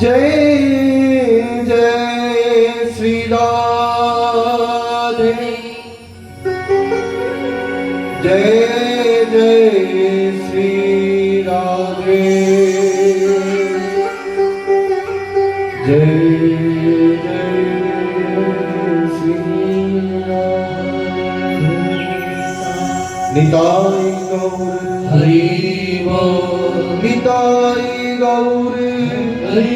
जय जय श्री राधे, जय जय श्री राधे, जय जय श्री राधे। निताई गौर हरि बोल, निताई गौर हरि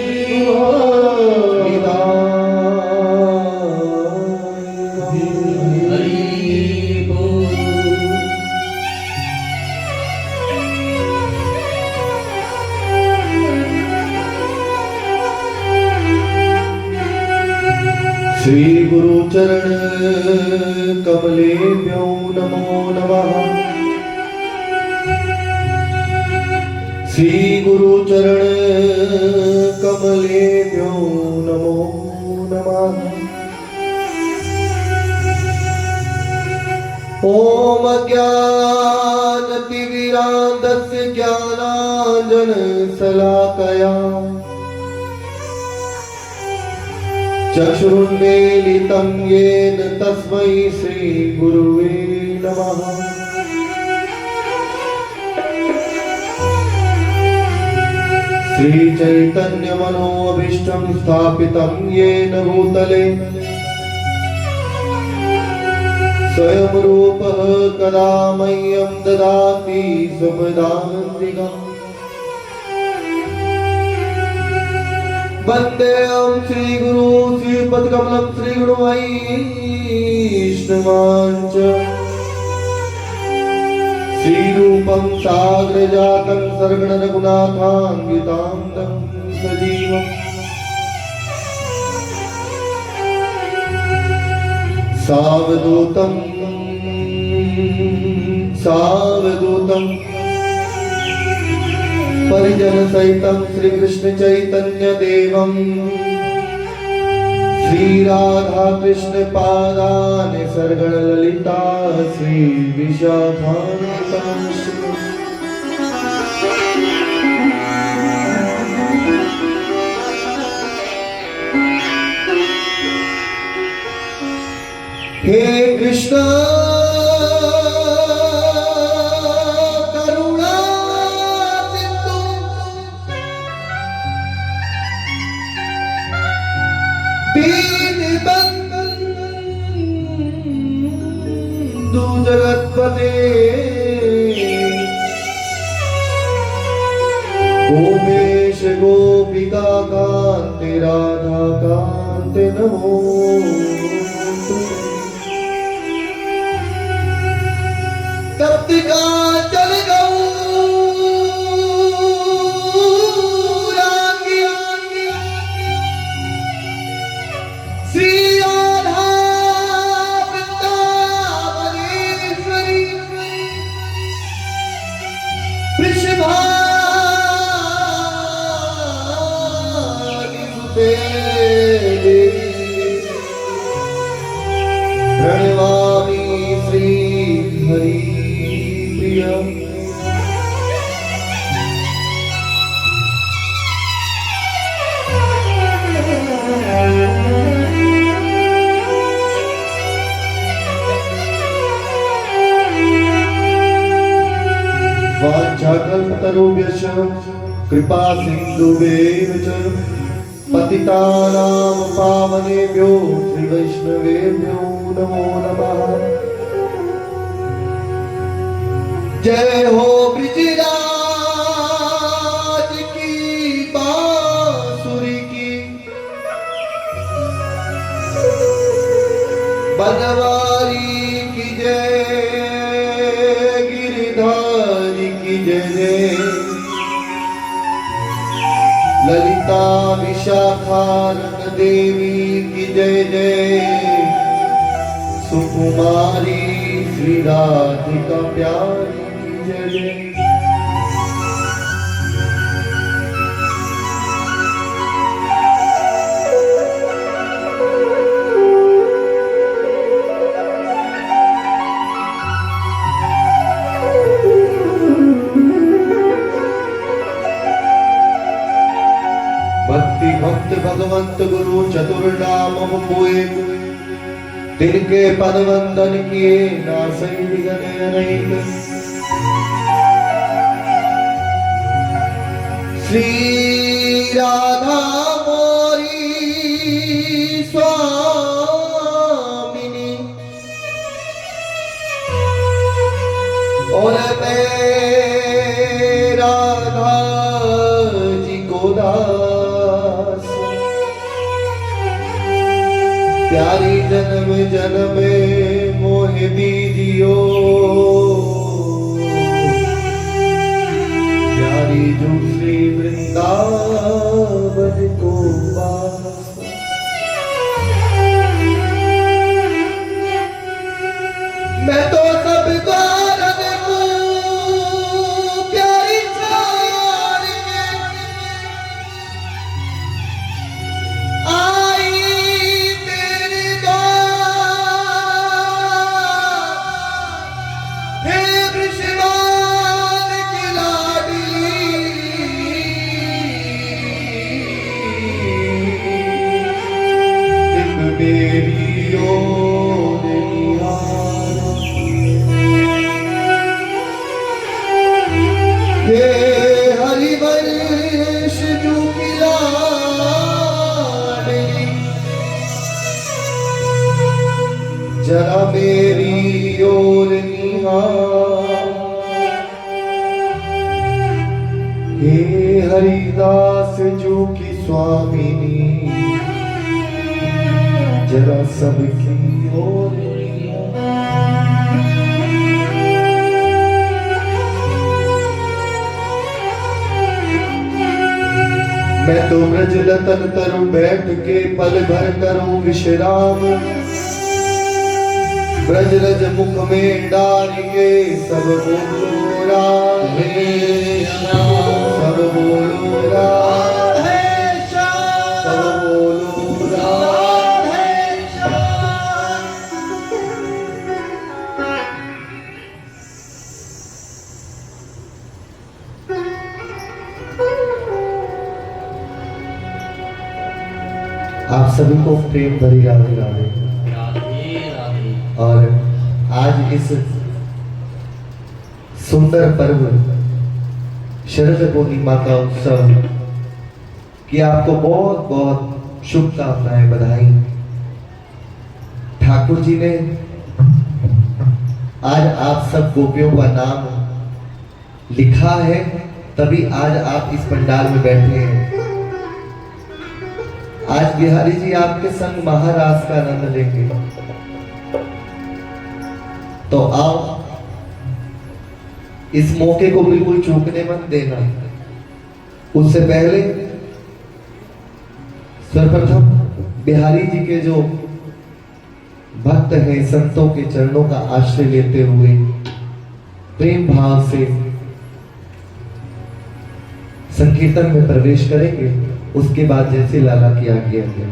श्री गुरु चरण कमलेभ्यो नमो नमः। श्री गुरु चरण कमलेभ्यो नमो नमः। ओम अज्ञानतिमिरान्धस्य ज्ञानाञ्जनशलाकया चक्षुरुन्मीलितं येन तस्मै श्री गुरुवे नमः। श्री चैतन्य मनोभीष्टं स्थापितं येन भूतले स्वयं रूपः कदा मह्यं ददाति स्वपदान्तिकम्। वन्देऽहं श्रीगुरु श्रीपदकमलं श्रीगुरु वैष्णवांश्च श्रीरूपं साग्रजातं सर्वगणरघुनाथान्वितां सजीवम्। सावधूतं सावधूतं परिजन सहितं श्री कृष्ण चैतन्य देवं श्री राधा कृष्ण पादानि सरगण ललिता श्री विशाखान्वितांश्च। हे कृष्ण दीनबन्धु जगत्पते गोपेश गोपिका कान्ते राधा कान्ते नमोस्तुते। तप्त कांचन गौरांगी श्री राधा वृंदावनेश्वरी वृषभानुसुते प्रणमामि श्री हरि प्रिया। वाञ्छाकल्पतरुभ्यश्च कृपा सिन्धुभ्येव च पतितानां पावनेभ्यो श्रीवैष्णवेभ्यो नमो नमः। जय हो ब्रिजराज की बांसुरी की, बनवारी की जय, गिरिधारी की जय जय, ललिता विशाखा देवी की जय जय, सुकुमारी श्री राधिका प्यारी की जय जय। भक्ति पदवंत गुरु चतुर्नाम पुए तिनके पदवंदन किए नासई दिगन अनेक। श्री राधा मोरी स्वामिनी और मैं राधा जी को दास। प्यारी जन्म जन्म मोह दीजियो प्यारी दूसरी वृंदावन को वास। मैं तो सबको प्यारी छोड़ के आई तेरे द्वार। हे वृषभान की लाडली एक मेरी ओर निहारो। हे हरिवंश जू की लाडली जरा मेरी ओर निहार। हे हरिदास जू की स्वामिनी जरा सबकी ओर मैं तो ब्रज लतन तरु बैठ के पल भर करूं विश्राम। ब्रज रज मुख में डालिए सब बोलो राधे श्याम। सब बोलो राधे श्याम। सब बोलो राधे श्याम। आप सभी को प्रेम भरी राधे राधे। राधे राधे। और आज इस सुंदर पर्व शरद पूर्णिमा का उत्सव की आपको बहुत बहुत शुभकामनाएं, बधाई। ठाकुर जी ने आज आप सब गोपियों का नाम लिखा है, तभी आज आप इस पंडाल में बैठे हैं। आज बिहारी जी आपके संग महाराज का आनंद लेंगे, तो आओ इस मौके को बिल्कुल चूकने मत देना। उससे पहले सर्वप्रथम बिहारी जी के जो भक्त हैं, संतों के चरणों का आश्रय लेते हुए प्रेम भाव से संकीर्तन में प्रवेश करेंगे। उसके बाद जैसे लाला की आज्ञा है।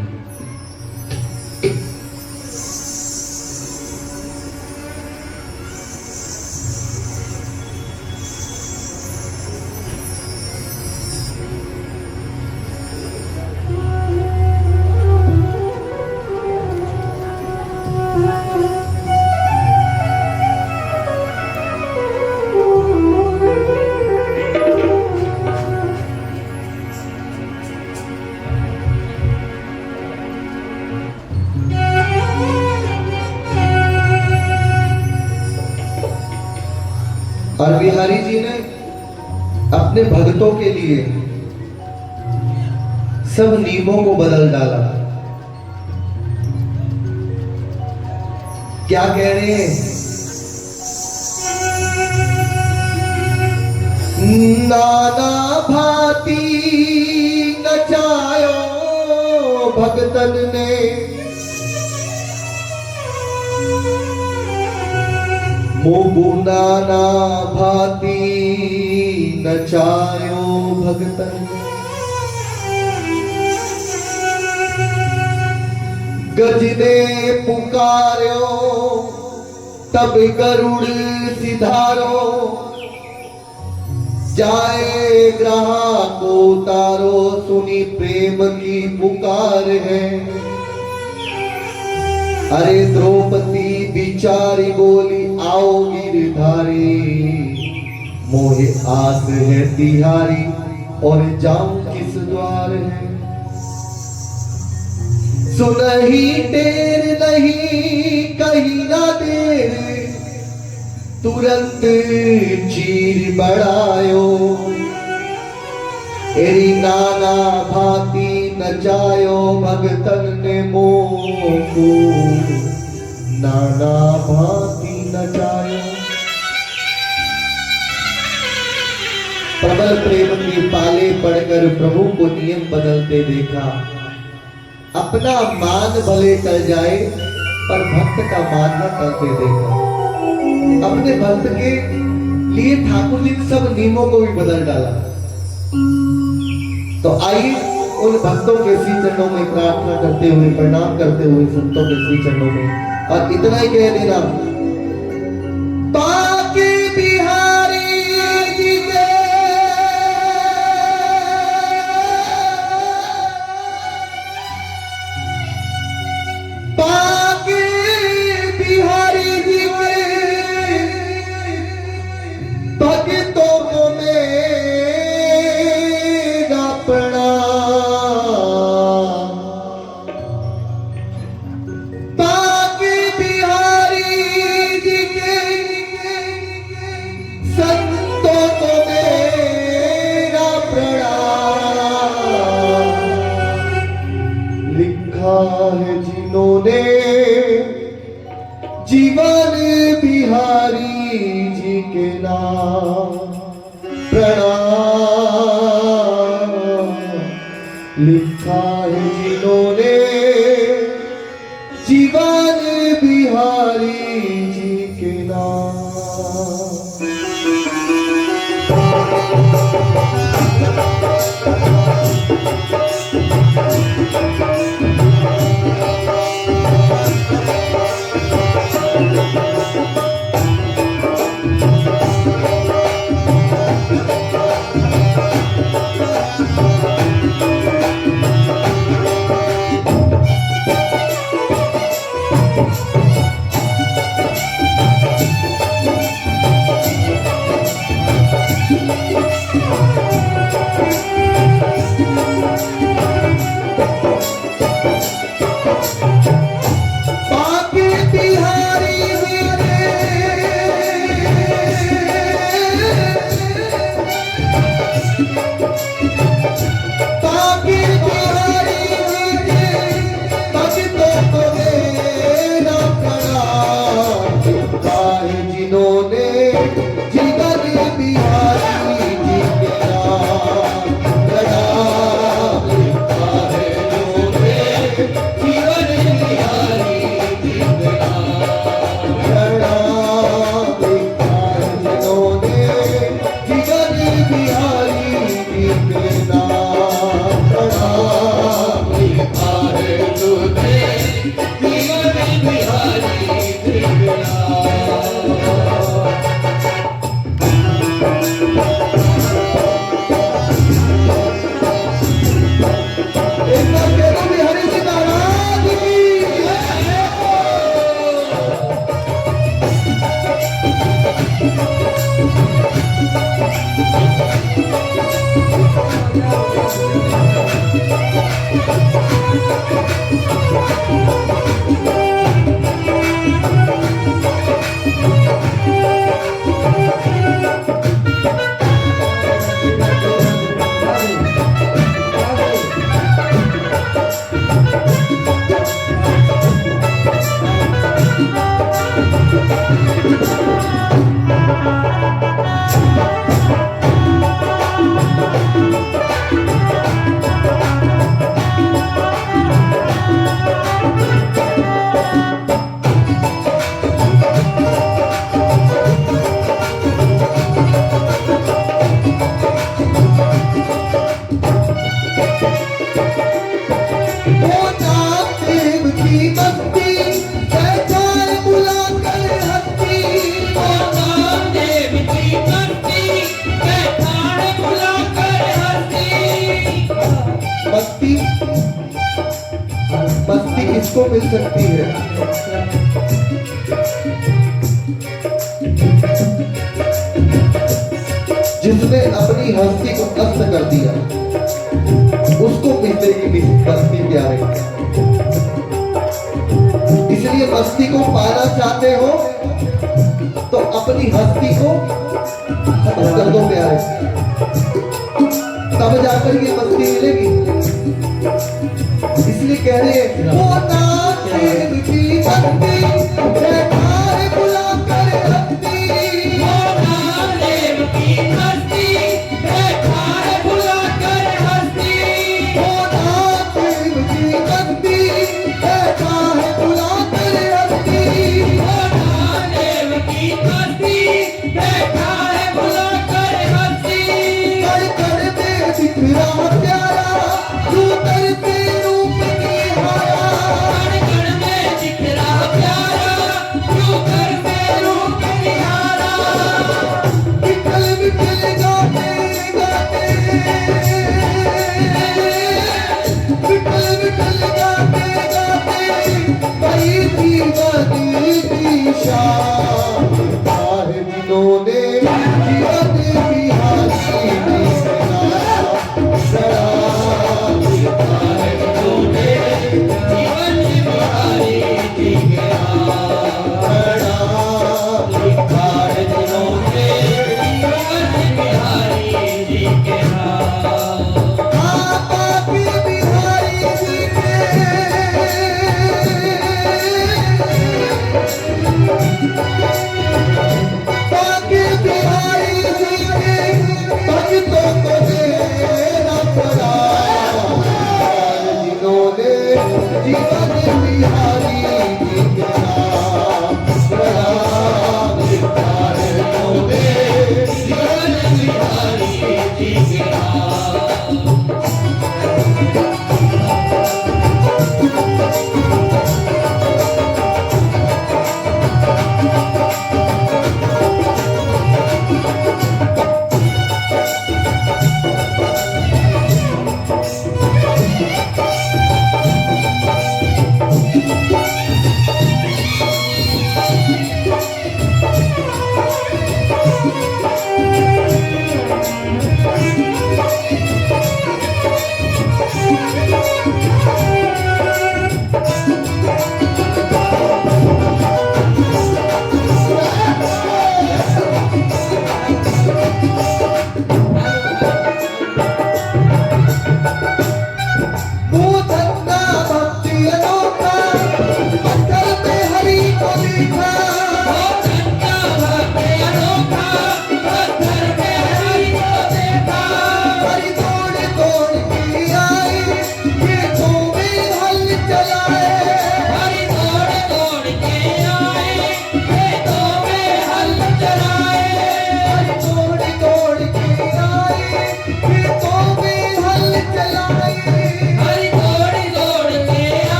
और बिहारी जी ने अपने भक्तों के लिए सब नियमों को बदल डाला। क्या कह रहे हैं? नाना भांति नचायो भगतन ने मोगु नाना भांति नचायो भगतन। गज ने पुकार्यो तब गरुड़ सिधारो, जाए ग्राह को तारो, सुनी प्रेम की पुकार है। अरे द्रौपदी बिचारी बोली, आओ गिरधारी, मोहे आस है तिहारी, और जाऊं किस द्वार है। सुनही टेर नहीं कहीं ना देर, तुरंत चीर बढ़ायो, एरी नाना भांति नचायो, भगतन ने मोको नाना भांति नचायो। प्रबल प्रेम के पाले पड़कर प्रभु को नियम बदलते देखा। अपना मान भले टल जाए पर भक्त का मान न टलते देखा। अपने भक्त के लिए ठाकुर जी ने सब नियमों को भी बदल डाला। तो आइए उन भक्तों के श्री चरणों में प्रार्थना करते हुए, प्रणाम करते हुए संतों के श्री चरणों में, और इतना ही कह देना, बाकी बिहारी जी के बाकी बिहारी जी के भक्तों को मेरा प्रणाम। बाकी बिहारी जी के संतों को मेरा प्रणाम। लिखा है जिन्होंने जीवन बिहारी जी के नाम, प्रणाम। लिखा है जिन्होंने जीवन बिहारी जी के नाम। की मस्ती, जय जय बुला कर हस्ती। को मिल सकती है। जिसने अपनी हस्ती को नष्ट कर दिया उसको मिलेगी मस्ती प्यारे। इसलिए मस्ती को पाना चाहते हो तो अपनी हस्ती को खत्म कर दो प्यारे, तब जाकर ये मस्ती मिलेगी। इसलिए कह रहे हैं वो नाच की मस्ती बैठाए बुला कर हस्ती, वो नादेव की मस्ती बैठाए बुला कर हस्ती, वो नाच की मस्ती बैठाए बुला कर हस्ती, वो नादेव की मस्ती बैठाए बुला कर हस्ती। कर कर में दिखरा प्यारा तू करते रूप निहारा, कण कण में दिखरा प्यारा तू करते रूप निहारा। विठल विठल गाते गाते, विठल विठल गाते गाते वही दीवानी की शान। बाहर दिनों ने जीवन बिहारी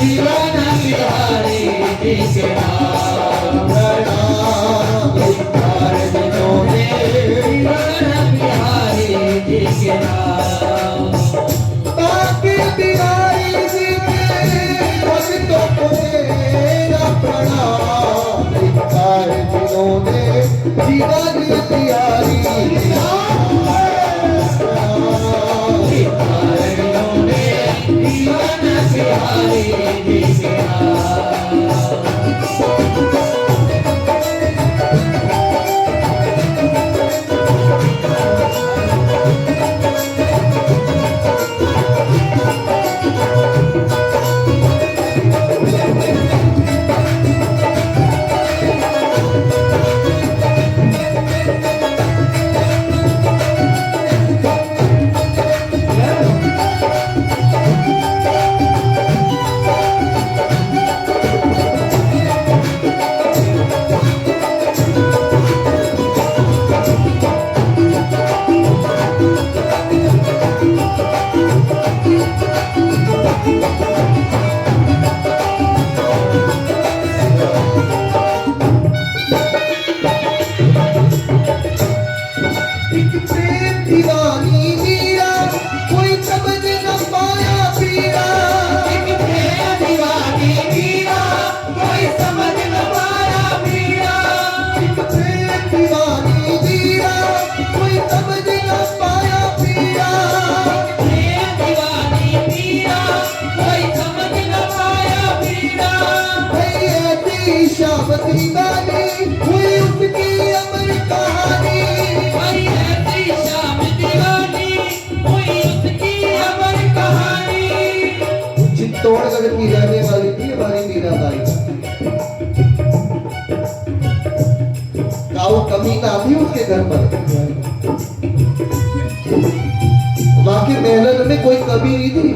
जीवन बिहारी जी के लिखार दिनों में जीवन बिहारी जी के जीवन बिहारी जी के नाम प्रणाम लिखार तोने जीवन बिहारी जी के जीवन बिहारी दीवानी, हुई उसकी अमर कहानी। वही ऐसी शाम दीवानी, हुई उसकी अमर कहानी। चित्तौड़गढ़ की रहने वाली थी हमारी मीराबाई। काऊ कमी ना थी उसके घर पर, वहां के महलन में कोई कमी नहीं थी।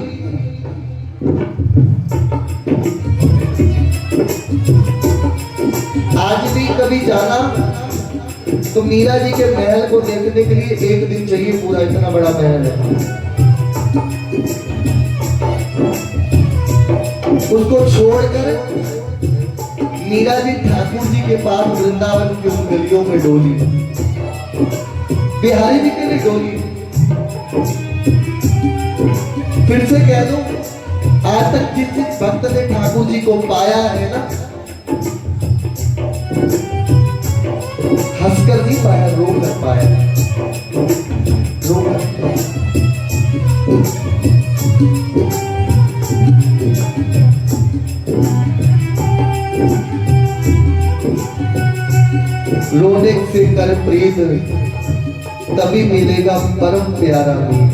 आज भी कभी जाना तो मीरा जी के महल को देखने के लिए एक दिन चाहिए पूरा, इतना बड़ा महल है। उसको छोड़कर मीरा जी ठाकुर जी के पास वृंदावन की उन गलियों में डोली, बिहारी जी के लिए डोली। फिर से कह दूं, आज तक जिस भक्त ने ठाकुर जी को पाया है ना, हंसकर नहीं पाया, रो कर पाया, रो कर। रोने से कर प्रीत, तभी मिलेगा परम प्यारा मीत।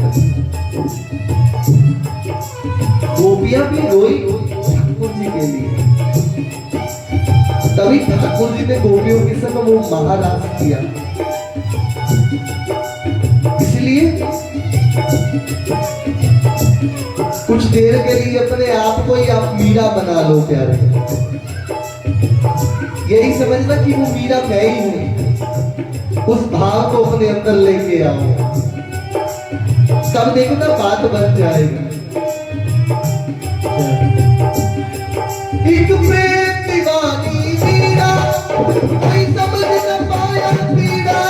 गोपियां भी रोई ठाकुर जी के लिए, तभी ठाकुर जी ने गोपियों के संग वो महाराज किया। इसलिए कुछ देर के लिए अपने आप को ही आप मीरा बना लो प्यारे, यही समझना कि वो मीरा मैं ही हूं। उस भाव को अपने अंदर लेके आओ, तब देखो ना बात बन जाएगी। एक प्रेम दीवानी मीरा, कोई समझ न पाया पीड़ा।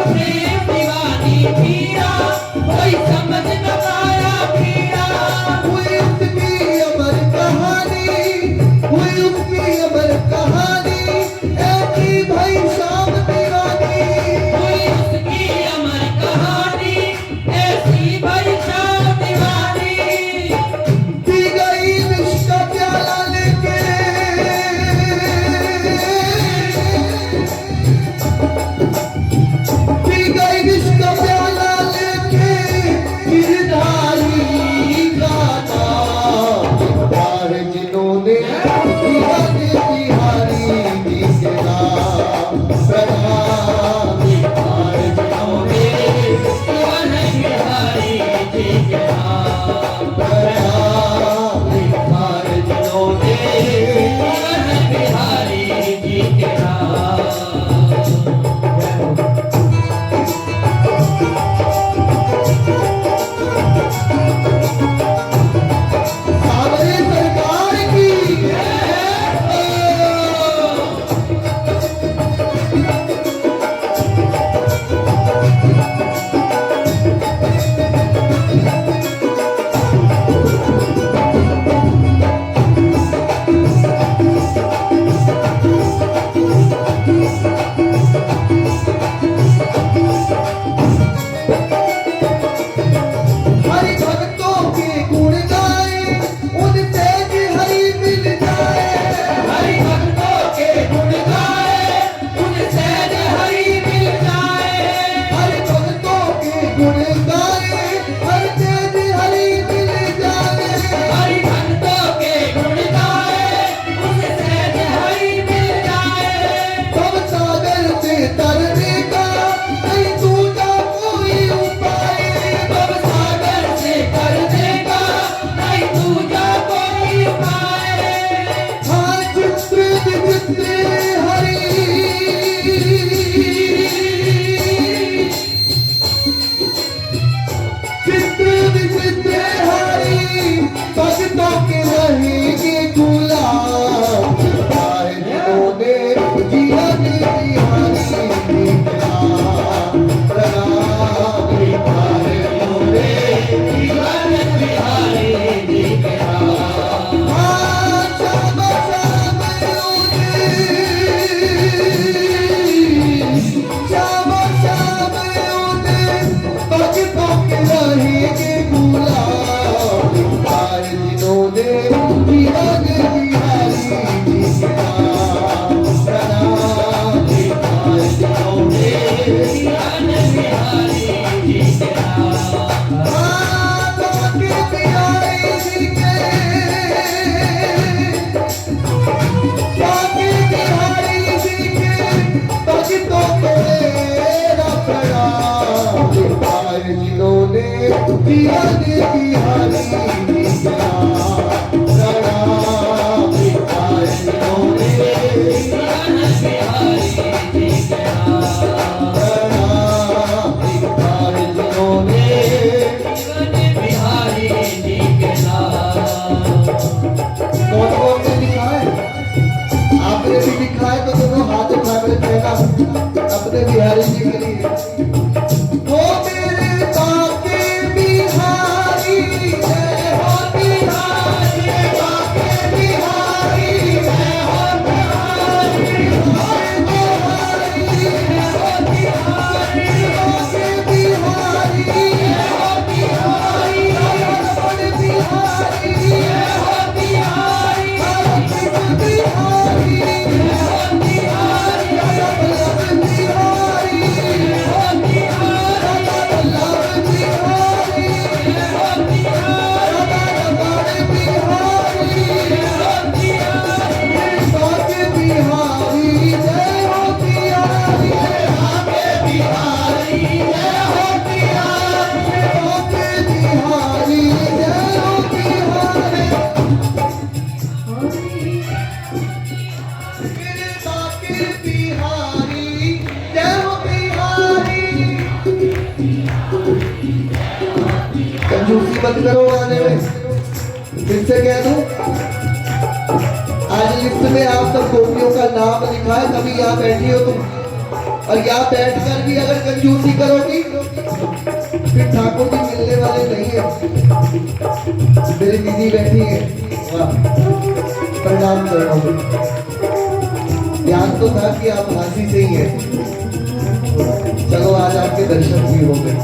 प्रेम दीवानी मीरा, कोई समझ न पाया पीड़ा। हुई उसकी अमर कहानी, हुई उसकी अमर कहानी। ऐसी भाई शाम दीवानी, हुई उसकी अमर कहानी, ऐसी भाई शाम दीवानी। पी गई विष का प्याला लेके, पिया ने बिहारी प्रणाम भिखारियों ने जीवन बिहारी जी गया प्रणाम भिखारियों ने जीवन बिहारी जी गया कौन कौन ने लिखा है? आपने भी लिखा है तो दोनों हाथ उठा कर कहना अपने बिहारी जी के लिए। ओ मेरे बाके बिहारी जय हो बिहारी बाके बिहारी जय हो बिहारी बाके बिहारी जय हो बिहारी बाके बिहारी जय हो बिहारी बाके बिहारी जय हो बिहारी बाके बिहारी जय हो बिहारी कंजूसी मत करो गाने में। फिर से कह दूं, आज लिस्ट में आप सब गोपियों का नाम लिखा है, तभी यहाँ बैठी हो तुम। और यहाँ बैठकर भी अगर कंजूसी करोगी फिर ठाकुर जी मिलने वाले नहीं है। मेरी दीदी बैठी है, वाह, प्रणाम कर रहा हूँ। ध्यान तो था कि आप हाथी से ही है। चलो आज आपके दर्शन भी हो गए,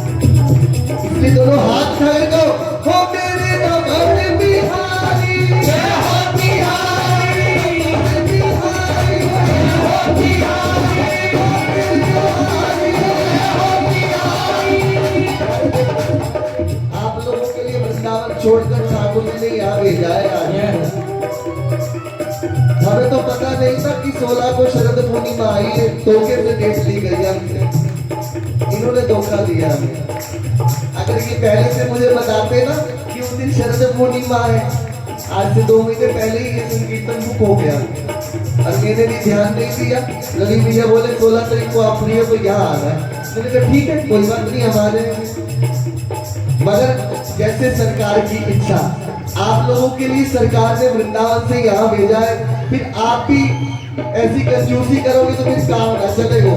इसलिए दोनों हाथ खड़े करो। हो मेरे नमन बिहारी जय हो बिहारी बिहारी जय हो बिहारी आप लोगों के लिए वृंदावन छोड़कर ठाकुर जी ने यहाँ भेजा है आज। हमें तो पता नहीं था कि 16 को शरद पूर्णिमा आई है, धोखे से डेट ली गई है। इन्होंने धोखा दिया हमें। अगर ये पहले से मुझे बताते ना कि उस दिन शरद पूर्णिमा है, आज से 2 महीने पहले ही ये संकीर्तन बुक हो गया और मैंने भी ध्यान नहीं दिया। रवि भैया बोले 16 तारीख को आप फ्री हो तो यहाँ आना है। मैंने कहा ठीक है, कोई बात नहीं, हमारे मगर जैसे सरकार की इच्छा, आप लोगों के लिए सरकार ने वृंदावन से यहाँ भेजा है। फिर आप भी ऐसी कंजूसी करोगे तो फिर काम न चलेगा।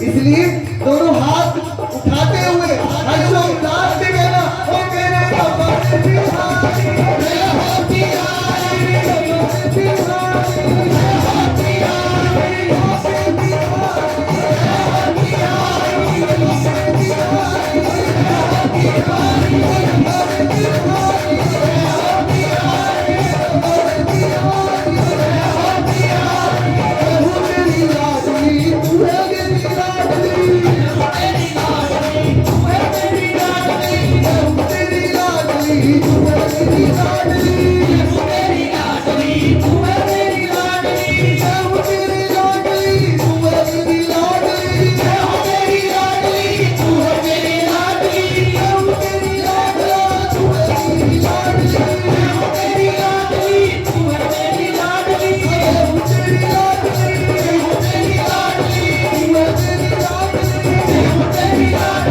इसलिए दोनों हाथ उठाते हुए हर्षोल्लास से कहना, ओ मेरे नमन बिहारी जय हो बिहारी जय हो बिहारी जय हो बिहारी बाके बिहारी जय हो बिहारी बाके बिहारी जय हो बिहारी बाके बिहारी जय हो बिहारी बाके बिहारी जय हो बिहारी। प्रभु तेरी लाडली तू है मेरी लाडली, तेरी लाडली तू है मेरी लाडली प्रभु तेरी लाडली तू है मेरी लाडली, तेरी लाडली तू है मेरी लाडली प्रभु तेरी लाडली तू है मेरी लाडली, जय हो तेरी लाडली तू है मेरी लाडली प्रभु तेरी लाडला तू है मेरी लाडली, जय हो तेरी लाडली तू है मेरी लाडली प्रभु तेरी लाडली जय हो तेरी लाडली तू है मेरी लाडली, जय हो तेरी लाडली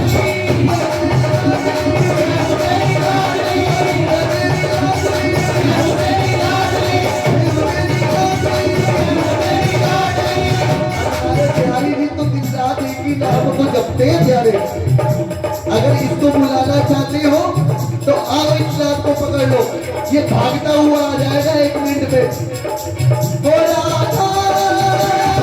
हमारे प्यारी भी तो दिन रात एक ही नाम को जपते हैं प्यारे। अगर इसको बुलाना चाहते हो तो आओ इस नाम को पकड़ लो, ये भागता हुआ आ जाएगा 1 मिनट में। ओ राधा राधा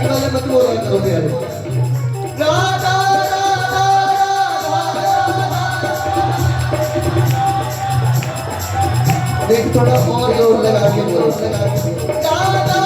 माइक वाले मत बोला करो प्यारे। राधा राधा देख थोड़ा और जोर लगा के बोलो। राधा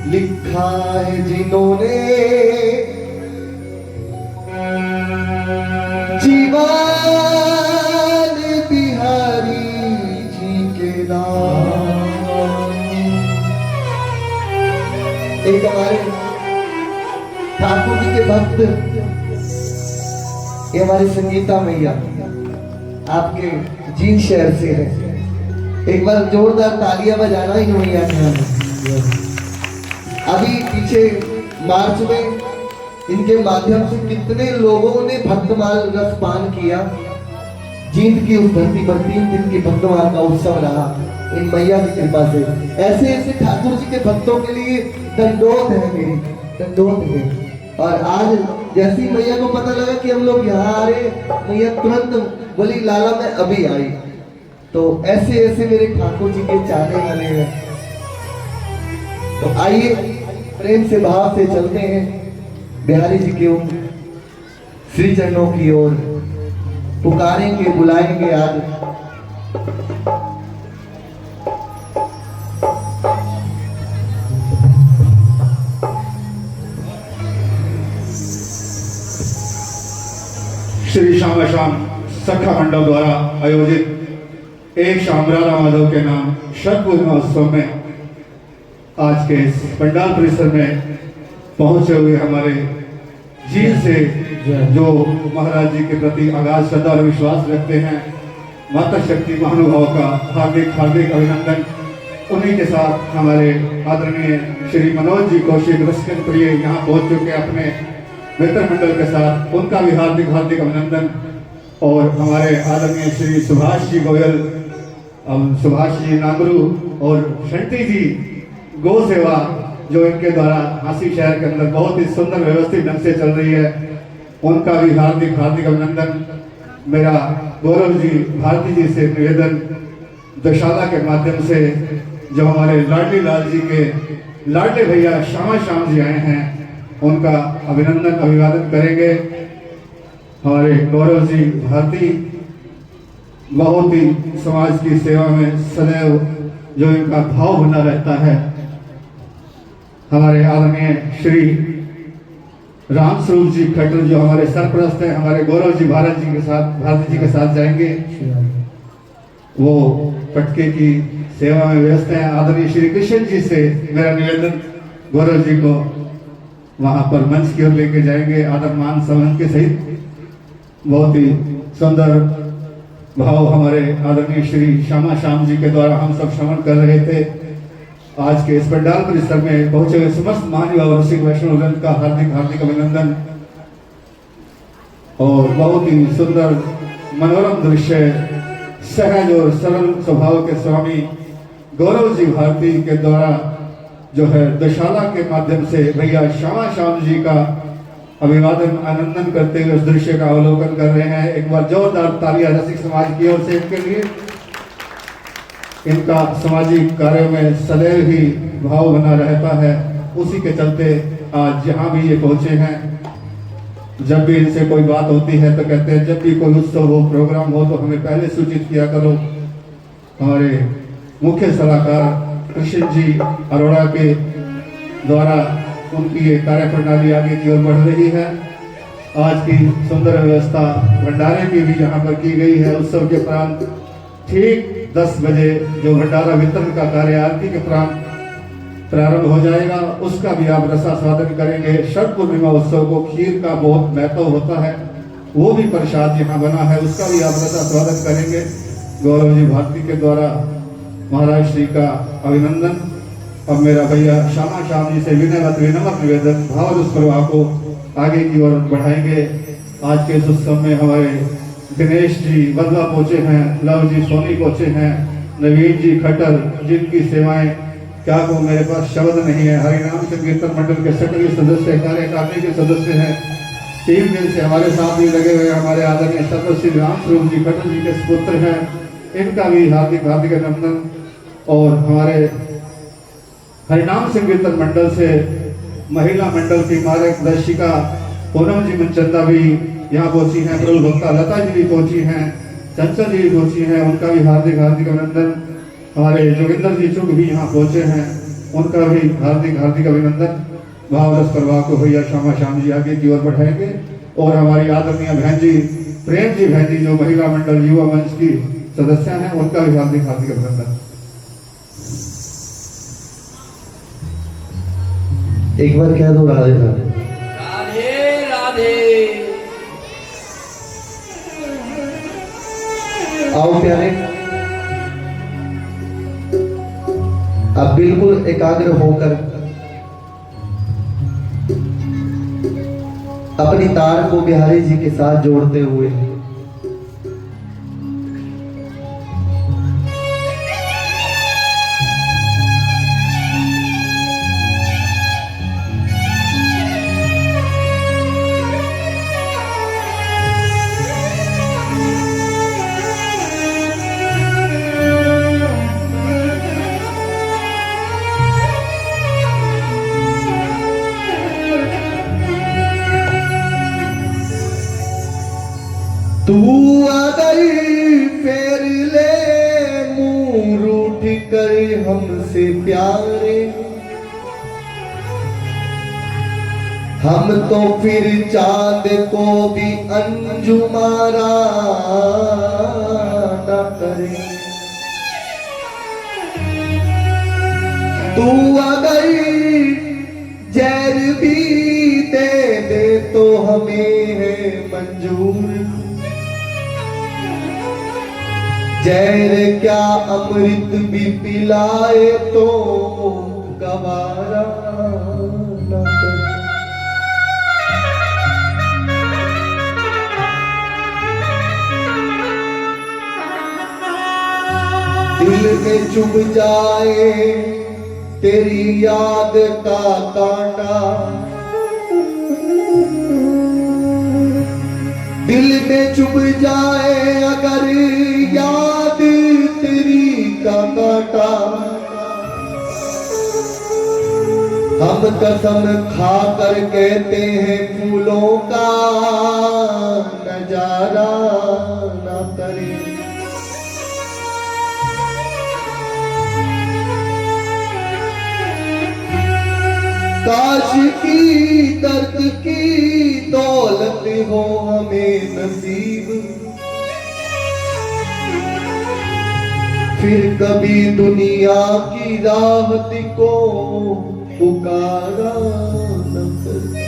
लिखा है जिन्होंने जीवन बिहारी जी के नाम। एक हमारे ठाकुर जी के भक्त, ये हमारी संगीता मैया आपके जीन शहर से है। एक बार जोरदार तालियां बजाना ही मैया के नाम। अभी पीछे मार्च में इनके माध्यम से कितने लोगों ने भक्तमाल रस पान किया। जींद की उस धरती पर 3 दिन की भक्तमाल का उत्सव रहा इन मैया की कृपा से। ऐसे ऐसे ठाकुर जी के भक्तों के लिए दंडोत है, मेरी दंडोत है। और आज जैसी मैया को पता लगा कि हम लोग यहाँ आ रहे, मैया तुरंत बोली लाला मैं अभी आई। तो ऐसे ऐसे मेरे ठाकुर जी के चाहने वाले हैं। तो आइए प्रेम से भाव से चलते हैं बिहारी जी के श्री चरणों की ओर, पुकारेंगे बुलाएंगे आज। श्री श्याम श्याम सखा मंडल द्वारा आयोजित एक शाम राधा माधव के नाम शतपूर्णिमा महोत्सव में आज के इस पंडाल परिसर में पहुंचे हुए हमारे झील से जो महाराज जी के प्रति अगाध श्रद्धा और विश्वास रखते हैं, माता शक्ति महानुभाव का हार्दिक हार्दिक अभिनंदन। उन्हीं के साथ हमारे आदरणीय श्री मनोज जी कौशिक रसिकन प्रिय यहाँ पहुंच चुके अपने मित्र मंडल के साथ, उनका भी हार्दिक हार्दिक अभिनंदन। और हमारे आदरणीय श्री सुभाष जी गोयल, सुभाष जी नागरू और शंटी जी गौ सेवा जो इनके द्वारा हांसी शहर के अंदर बहुत ही सुंदर व्यवस्थित ढंग से चल रही है, उनका भी हार्दिक हार्दिक अभिनंदन। मेरा गौरव जी भारती जी से निवेदन, दशाला के माध्यम से जो हमारे लाडली लाल जी के लाडले भैया श्यामा श्याम जी आए हैं, उनका अभिनंदन अभिवादन करेंगे। हमारे गौरव जी भारती बहुत ही समाज की सेवा में सदैव जो इनका भाव बना रहता है। हमारे आदरणीय श्री रामस्वरूप जी खट्टर जो हमारे सरप्रस्त हैं, हमारे गौरव जी भारती जी के साथ जाएंगे। वो पटके की सेवा में व्यस्त हैं। आदरणीय श्री कृष्ण जी से मेरा निवेदन, गौरव जी को वहां पर मंच की ओर लेके जाएंगे आदर मान सम्मान के सहित। बहुत ही सुंदर भाव हमारे आदरणीय श्री श्यामा श्याम जी के द्वारा हम सब श्रवण कर रहे थे। आज के इस पंडाल परिसर में पहुंचे हुए समस्त मानव और रसिक वैष्णव वृंद का हार्दिक हार्दिक अभिनंदन। और बहुत ही सुंदर मनोरम दृश्य, सहज और सरल स्वभाव के स्वामी गौरव जी भारती के द्वारा जो है दशाला के माध्यम से भैया श्यामा श्याम जी का अभिवादन आनंदन करते हुए उस दृश्य का अवलोकन कर रहे हैं। एक बार जोरदार तालियां रसिक समाज की ओर से इनके लिए। इनका सामाजिक कार्यों में सदैव ही भाव बना रहता है। उसी के चलते आज जहां भी ये पहुंचे हैं, जब भी इनसे कोई बात होती है तो कहते हैं जब भी कोई उत्सव हो, प्रोग्राम हो तो हमें पहले सूचित किया करो। हमारे मुख्य सलाहकार कृष्ण जी अरोड़ा के द्वारा उनकी ये कार्य प्रणाली आगे की ओर बढ़ रही है। आज की सुंदर व्यवस्था भंडारे की भी यहाँ पर की गई है। उत्सव के प्रांत ठीक 10 बजे जो भंडारा वितरण का कार्य आरती के प्रांत प्रारंभ हो जाएगा, उसका भी आप रसास्वादन करेंगे। शरद पूर्णिमा उत्सव को खीर का बहुत महत्व होता है, वो भी प्रसाद यहाँ बना है, उसका भी आप रसास्वादन करेंगे। गौरव जी भारती के द्वारा महाराज श्री का अभिनंदन। अब मेरा भैया श्यामा श्याम जी से विनम्र निवेदन, भाव दुष्प्रवाह को आगे की ओर बढ़ाएंगे। आज के इस उत्सव में हमारे दिनेश जी बदला पहुंचे हैं, लव जी सोनी पहुंचे हैं, नवीन जी खट्टर जिनकी सेवाएं क्या को मेरे पास शब्द नहीं है। हरिनाम संकीर्तन मंडल के सक्रिय सदस्य, कार्यकारिणी के सदस्य हैं। 3 दिन से हमारे साथ ही लगे हुए हमारे आदरणीय श्री रामस्वरूप जी खट्टर जी के पुत्र हैं, इनका भी हार्दिक हार्दिक अभिनंदन। और हमारे हरिनाम संकीर्तन मंडल से महिला मंडल की मार्गदर्शिका पूनम जी मनचंदा भी यहाँ पहुंची हैं, प्रभु भक्ता लता जी भी पहुंची हैं, चंचल जी भी पहुंची हैं, उनका भी हार्दिक हार्दिक अभिनंदन। हमारे जोगिंदर जी चुग भी यहाँ पहुंचे हैं, उनका भी हार्दिक हार्दिक अभिनंदन। भाव रस प्रवाह को भैया श्यामा श्याम जी आगे की ओर बढ़ाएंगे। और हमारी आदरणीय बहन जी प्रेम जी बहन जी जो महिला मंडल युवा मंच की सदस्य हैं, उनका भी हार्दिक हार्दिक अभिनंदन। एक बार कह दो राधे राधे। राधे राधे। आओ प्यारे, अब बिल्कुल एकाग्र होकर अपनी तार को बिहारी जी के साथ जोड़ते हुए तू अगर फेर ले मुंह रूठ कर हमसे प्यारे, हम तो फिर चांद को भी अंजुमारा न करें। तू अगर जहर भी दे दे तो हमें है मंजूर, जहर क्या अमृत भी पिलाए तो गवारा न करे। दिल में चुभ जाए तेरी याद का कांटा, दिल में चुभ जाए अगर याद तेरी का काटा, हम कसम खा कर कहते हैं फूलों का नजारा ना करे। काश की दर्द की दौलत हो हमें नसीब, फिर कभी दुनिया की राहत को पुकारा न करे।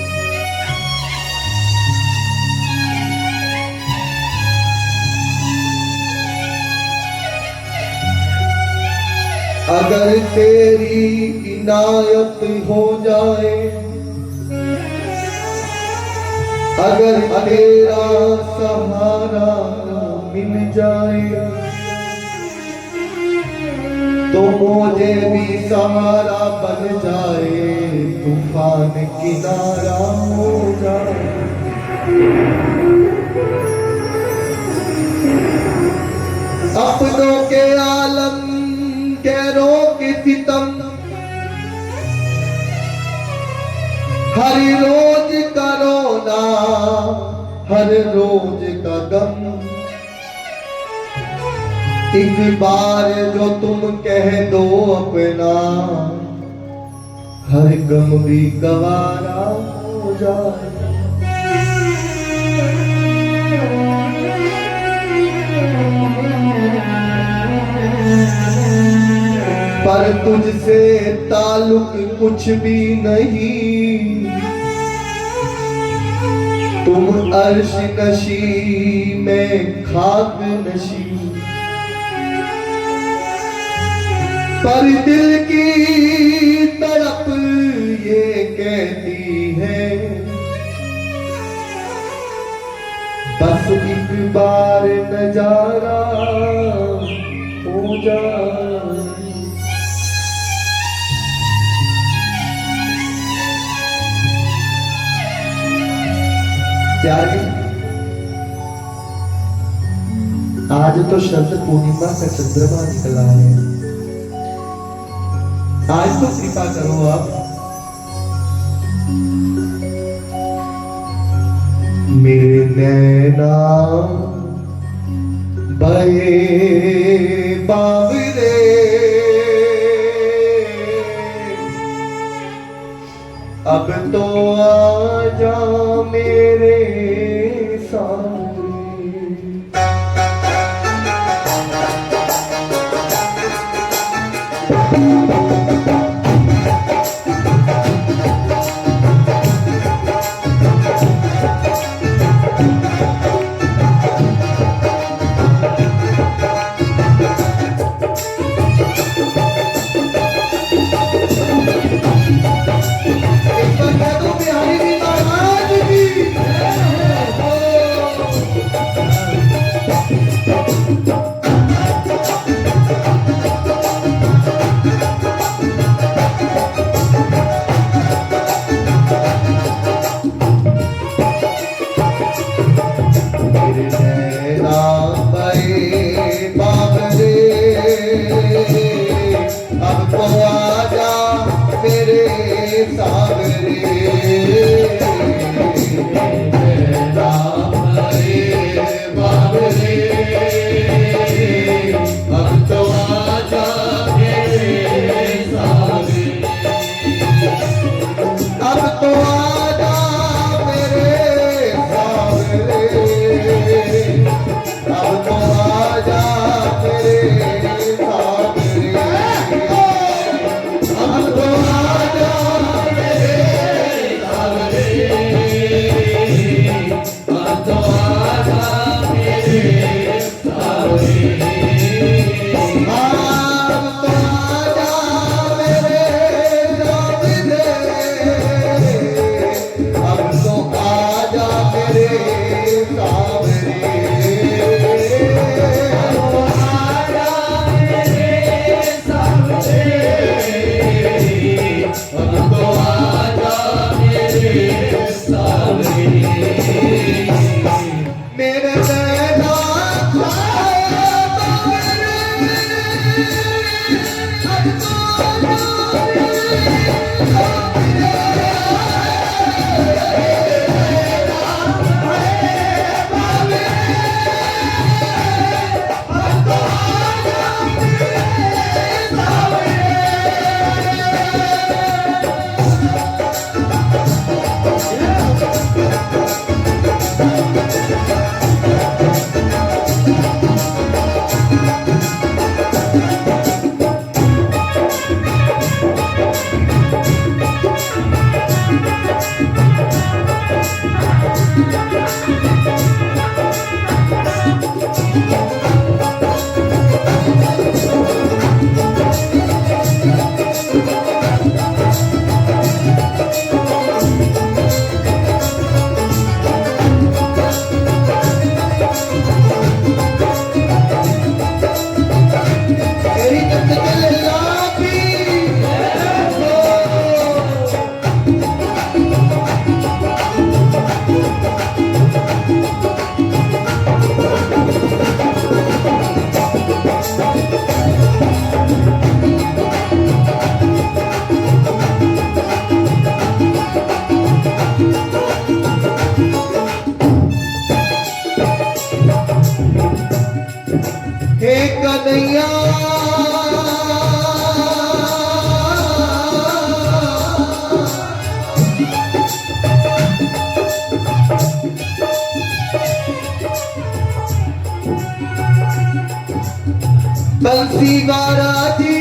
अगर तेरी इनायत हो जाए, अगर तेरा सहारा मिल जाए, तो मुझे भी सहारा बन जाए, तूफान किनारा हो जाए। अपनों के आलम गैरों के सितम, हर रोज का रोना, हर रोज का गम। एक बार जो तुम कह दो अपना, हर गम भी गवारा हो जाए। पर तुझसे ताल्लुक कुछ भी नहीं, तुम अर्श नशी में खाक नशी। पर दिल की तड़प ये कहती है, बस एक बार नजारा हो जाए। प्यारे, आज तो शरद पूर्णिमा का चंद्रमा निकला है। आज तो कृपा करो आप, मेरे नैना बहे बावरे, अब तो आजा मेरे सामने। हे कन्हैया बंसी वाला जी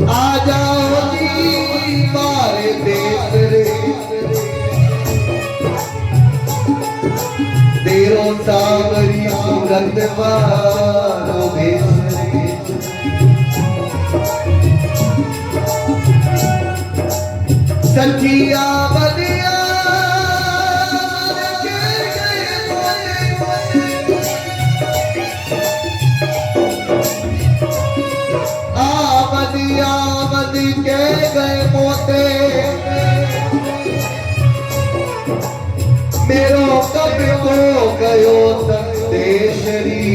आ जाओ जी मारे देश रे तेरो सावरी सूरत वालो भेष रे सखिया बलिया के गए मोते मेरो कब को गयो संदेशरी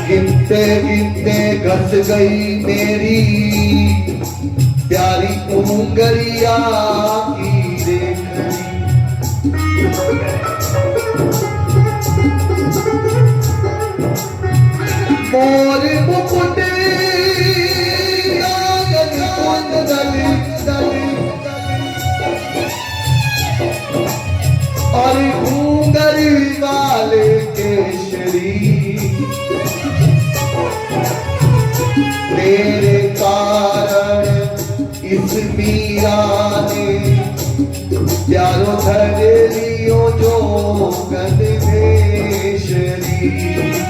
गिनते गिनते घस गई मेरी प्यारी उंगलिया की रेखनी मोर मुकुट और घूंघरी वाले केशरी तेरे कारण इस मीरा ने प्यारो धरियो जो गणेशरी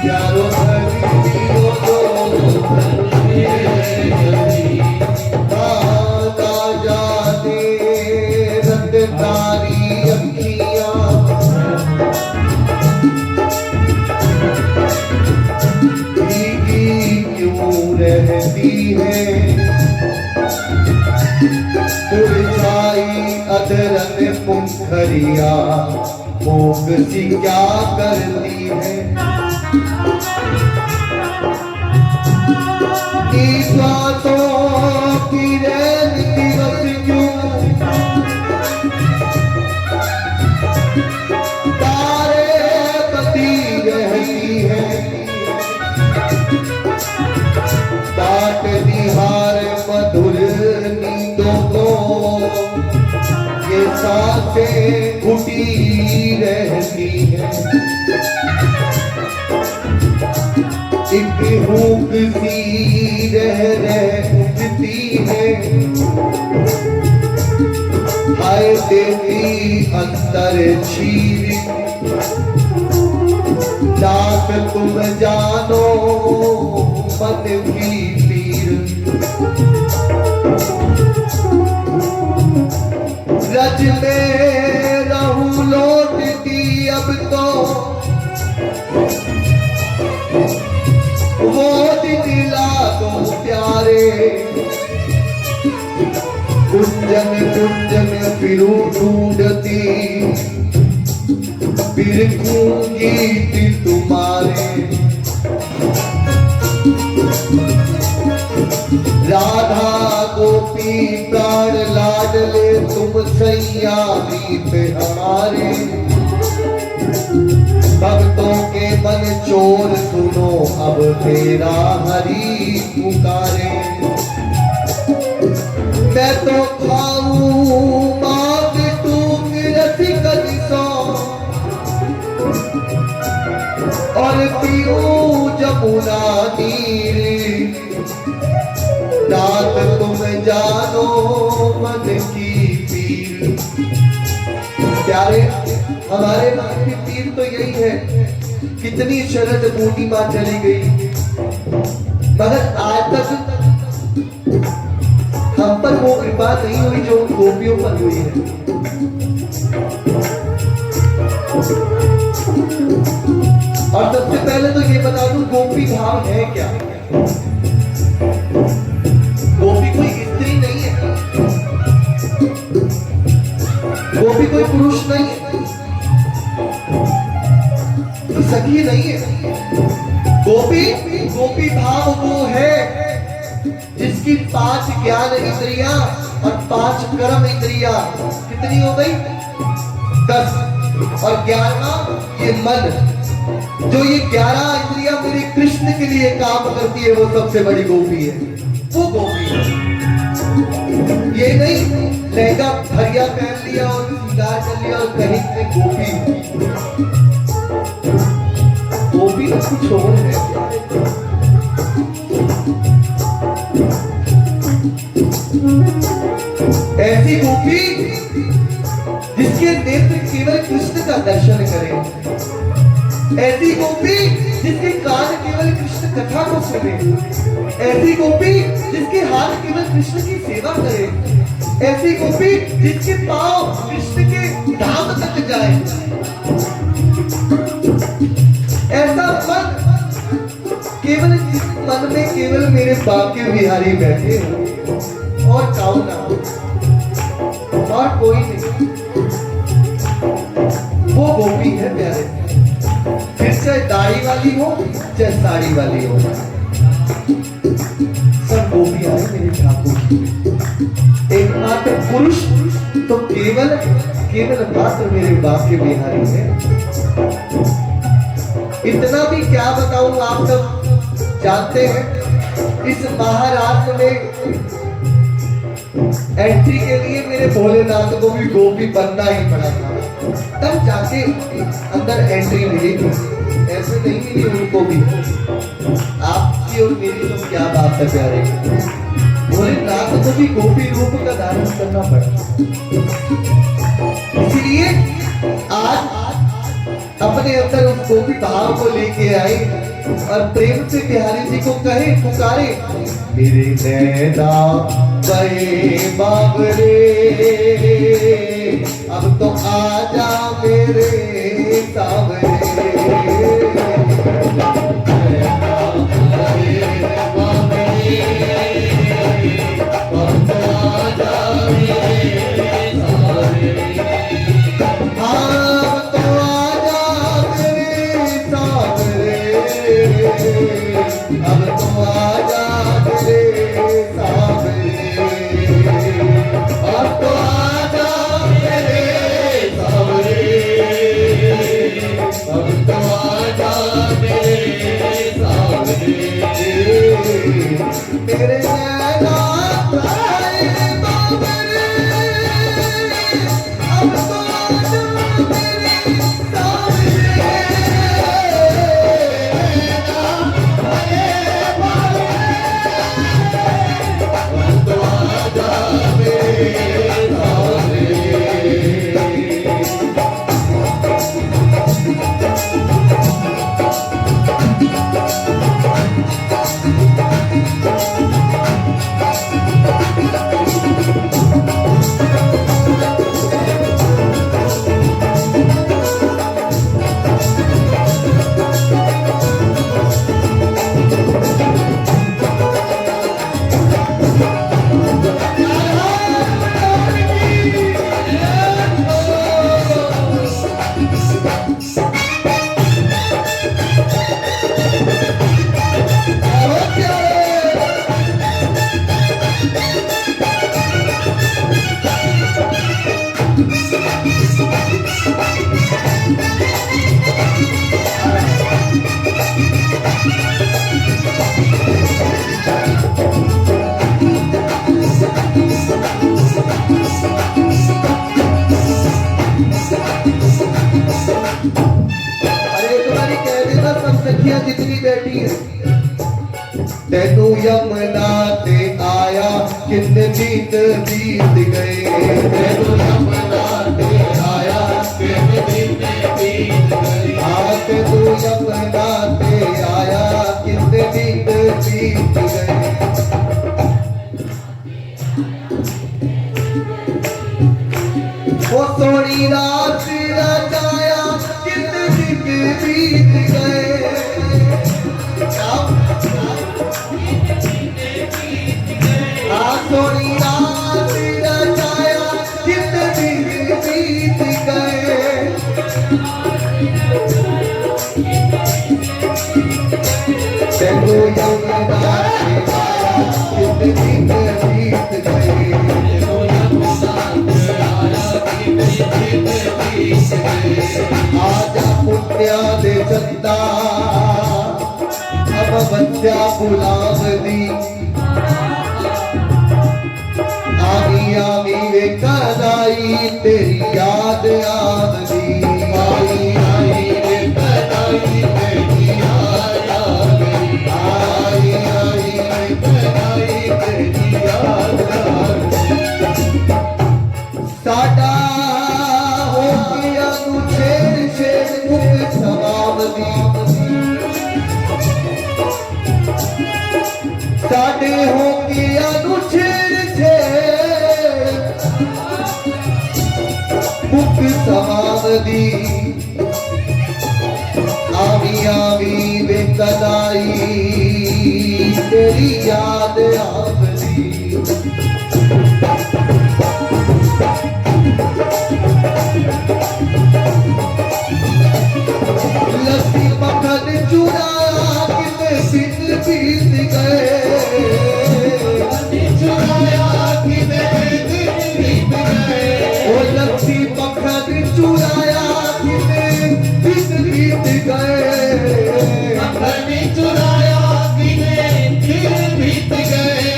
प्यारो धरियो जो दादा जाने रत तारी अखियां भीगी क्यों रहती है मुरझाई अधरन पुंखरिया भोग सी क्या करती है ईश्वासों की रैन दिवस क्यों तारे बती रहती है बाट निहार मधुर नींदों को ये सांसें घुटी रहती है एक भूख सी रह उठती है हाय देवी अंतर छीन जात तुम जानो मन की पीर रज में रहूं लौटती अब तो वो दिन ला दो प्यारे कुंजन कुंजन फिरूं ढूंढती बिरखूं गीत तुम्हारे राधा गोपी प्राण लाडले तुम सैया दीप हमारे भक्तों के मन चोर सुनो अब तेरा हरि पुकारे मैं तो खाऊं मांग टूक रसिक सो और पीऊं जमुना नीर दात तुम जानो मन की पीर प्यारे हमारे मन की पीर तो यही है कितनी शरद बूटी मां चली गई मगर आज तक हम पर वो कृपा नहीं हुई जो गोपियों पर हुई है और सबसे पहले तो ये बता दूं गोपी भाव है क्या गोपी कोई स्त्री नहीं है गोपी कोई पुरुष नहीं है तो सखी नहीं है गोपी गोपी भाव वो है जिसकी 5 ज्ञान इंद्रियां और 5 कर्म इंद्रियां कितनी हो गई 10 और 11वां ये मन, जो ये 11 इंद्रियां मेरे कृष्ण के लिए काम करती है, वो सबसे बड़ी गोपी है। वो गोपी है, ये नहीं लहंगा भरिया पहन लिया और श्रृंगार कर लिया और कहीं से गोपी। गोपी तो कुछ और है। ऐसी गोपी जिसके नेत्र केवल कृष्ण का दर्शन करें, ऐसी गोपी जिसके कान केवल कृष्ण कथा को सुने, ऐसी गोपी जिसके हाथ केवल कृष्ण की सेवा करे, ऐसी गोपी जिसके पांव कृष्ण के धाम तक जाए। ऐसा मन, केवल जिस मन में केवल मेरे बाके बिहारी बैठे हो और काऊ ना और कोई नहीं, वो गोपी है प्यारे। फिर चाहे दाढ़ी वाली हो चाहे साड़ी वाली हो, सब गोपियां हैं मेरे ठाकुर की। एकमात्र पुरुष तो केवल केवल मात्र मेरे बाके बिहारी है। इतना भी क्या बताऊं, आप सब जानते हैं इस महाराष्ट्र में एंट्री के लिए मेरे भोलेनाथ को भी गोपी बनना ही पड़ा था, तब जाके अंदर एंट्री मिली थी, ऐसे नहीं मिली उनको भी। आपकी और मेरी तो क्या बात है प्यारे, भोलेनाथ को भी गोपी रूप का धारण करना पड़ा। इसलिए आज अपने अंदर उस गोपी भाव को लेके आए और प्रेम से बिहारी जी को कहे, पुकारे, मेरे नैना गए बाबरे, अब तो आजा मेरे सावरे। अब तो आजा मेरे सावरे, अब तो आजा मेरे सावरे, अब तो आजा मेरे सावरे। मेरे नैना तारे बाबरे, अब तो आजा मेरे सावरे। जितनी बैठी है, तेनू यमुना ते आया कितने दिन बीत गए, तेनू यमुना ते आया कितने दिन बीत गए, तेनू यमुना ते आया कितने दिन बीत गए। वो सोनी रात रचाया कितने दिन बीत गए, सोनी रात रचाया कितने दिन बीत गए। तेनू यमुना ते आया कितने दिन बीत गए, तेनू यमुना ते आया कितने दिन बीत तपस्या बुलावदी आमी आमी वे कदाई तेरी याद आवदी आई आई वे कदाई तेरी याद आवदी आई आई वे कदाई तेरी याद आवदी साडा हो गया तू छेड़ छेड़ मुख समावदी साडे हो गया तू छेड़ छेड़ मुख समावदी आवी आवी वे कदाई तेरी याद आवदी लस्सी मक्खन चुराया कितने दिन बीत गए चुराया कितने दिन बीत गए ओ लस्सी मक्खन चुराया कितने दिन बीत गए मक्खन चुराया कितने दिन बीत गए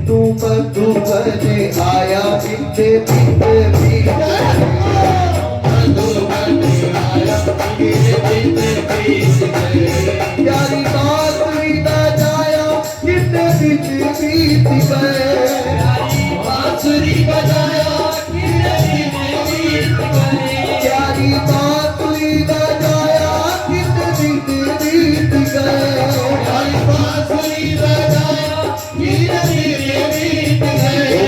तू बदू बने आया कितने बीत गए प्यारी बात ना जाया कितने दिन बीत गए बांसुरी बजाया कितने दिन बीत गए प्यारी बात ना जाया कितने दिन बीत गए प्यारी बांसुरी बजाया कितने दिन बीत गए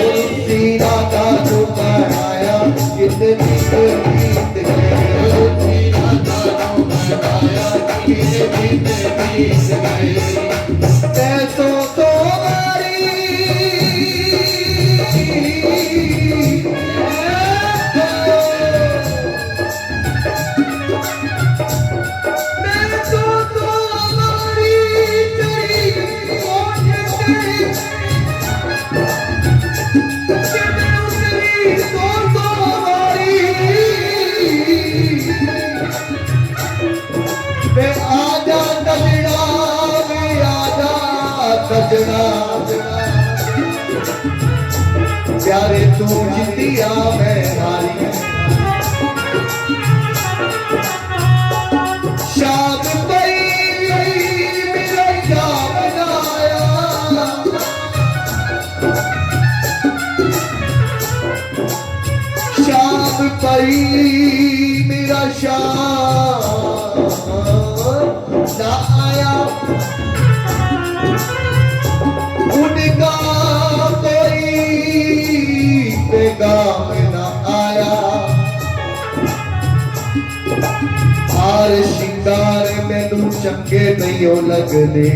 सीना का जो बनाया कितने दिन बीत गए पैसों तो मारी पैसों तो मारी तेरी आजा सजना वे आजा सजना प्यारे तू जिंदिया मैं हारी शाम पई मेरा शाम बनाया शाम पई मेरा शाम ना आया उनका कोई पैगाम ना आया हार शिंगार मैनू चंगे नहीं लगदे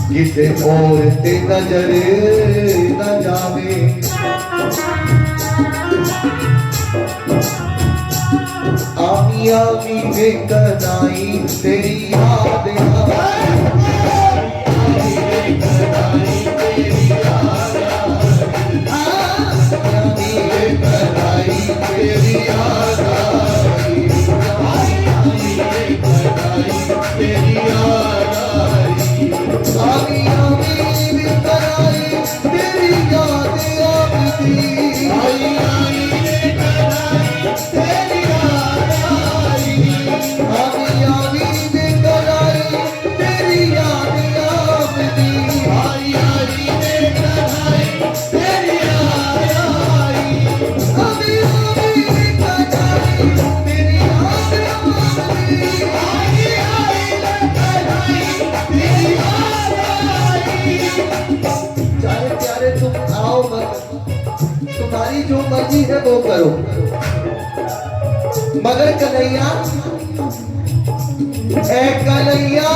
किसे और ते नजर न जावे आमी आमी वे कदाई तेरी याद तुम्हारी जो मर्जी है वो करो मगर कन्हैया ए कन्हैया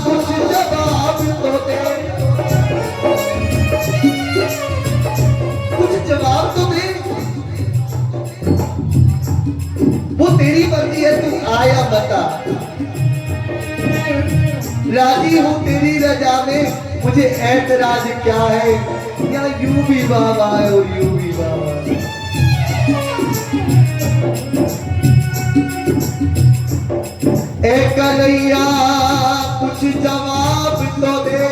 कुछ जवाब तो दे कुछ जवाब तो दे वो तेरी मर्जी है तू आया बता राजी हूं तेरी रजा में मुझे ऐतराज क्या है या यूं भी बाबा है और यूं भी बाबा है ए कन्हैया कुछ जवाब तो दे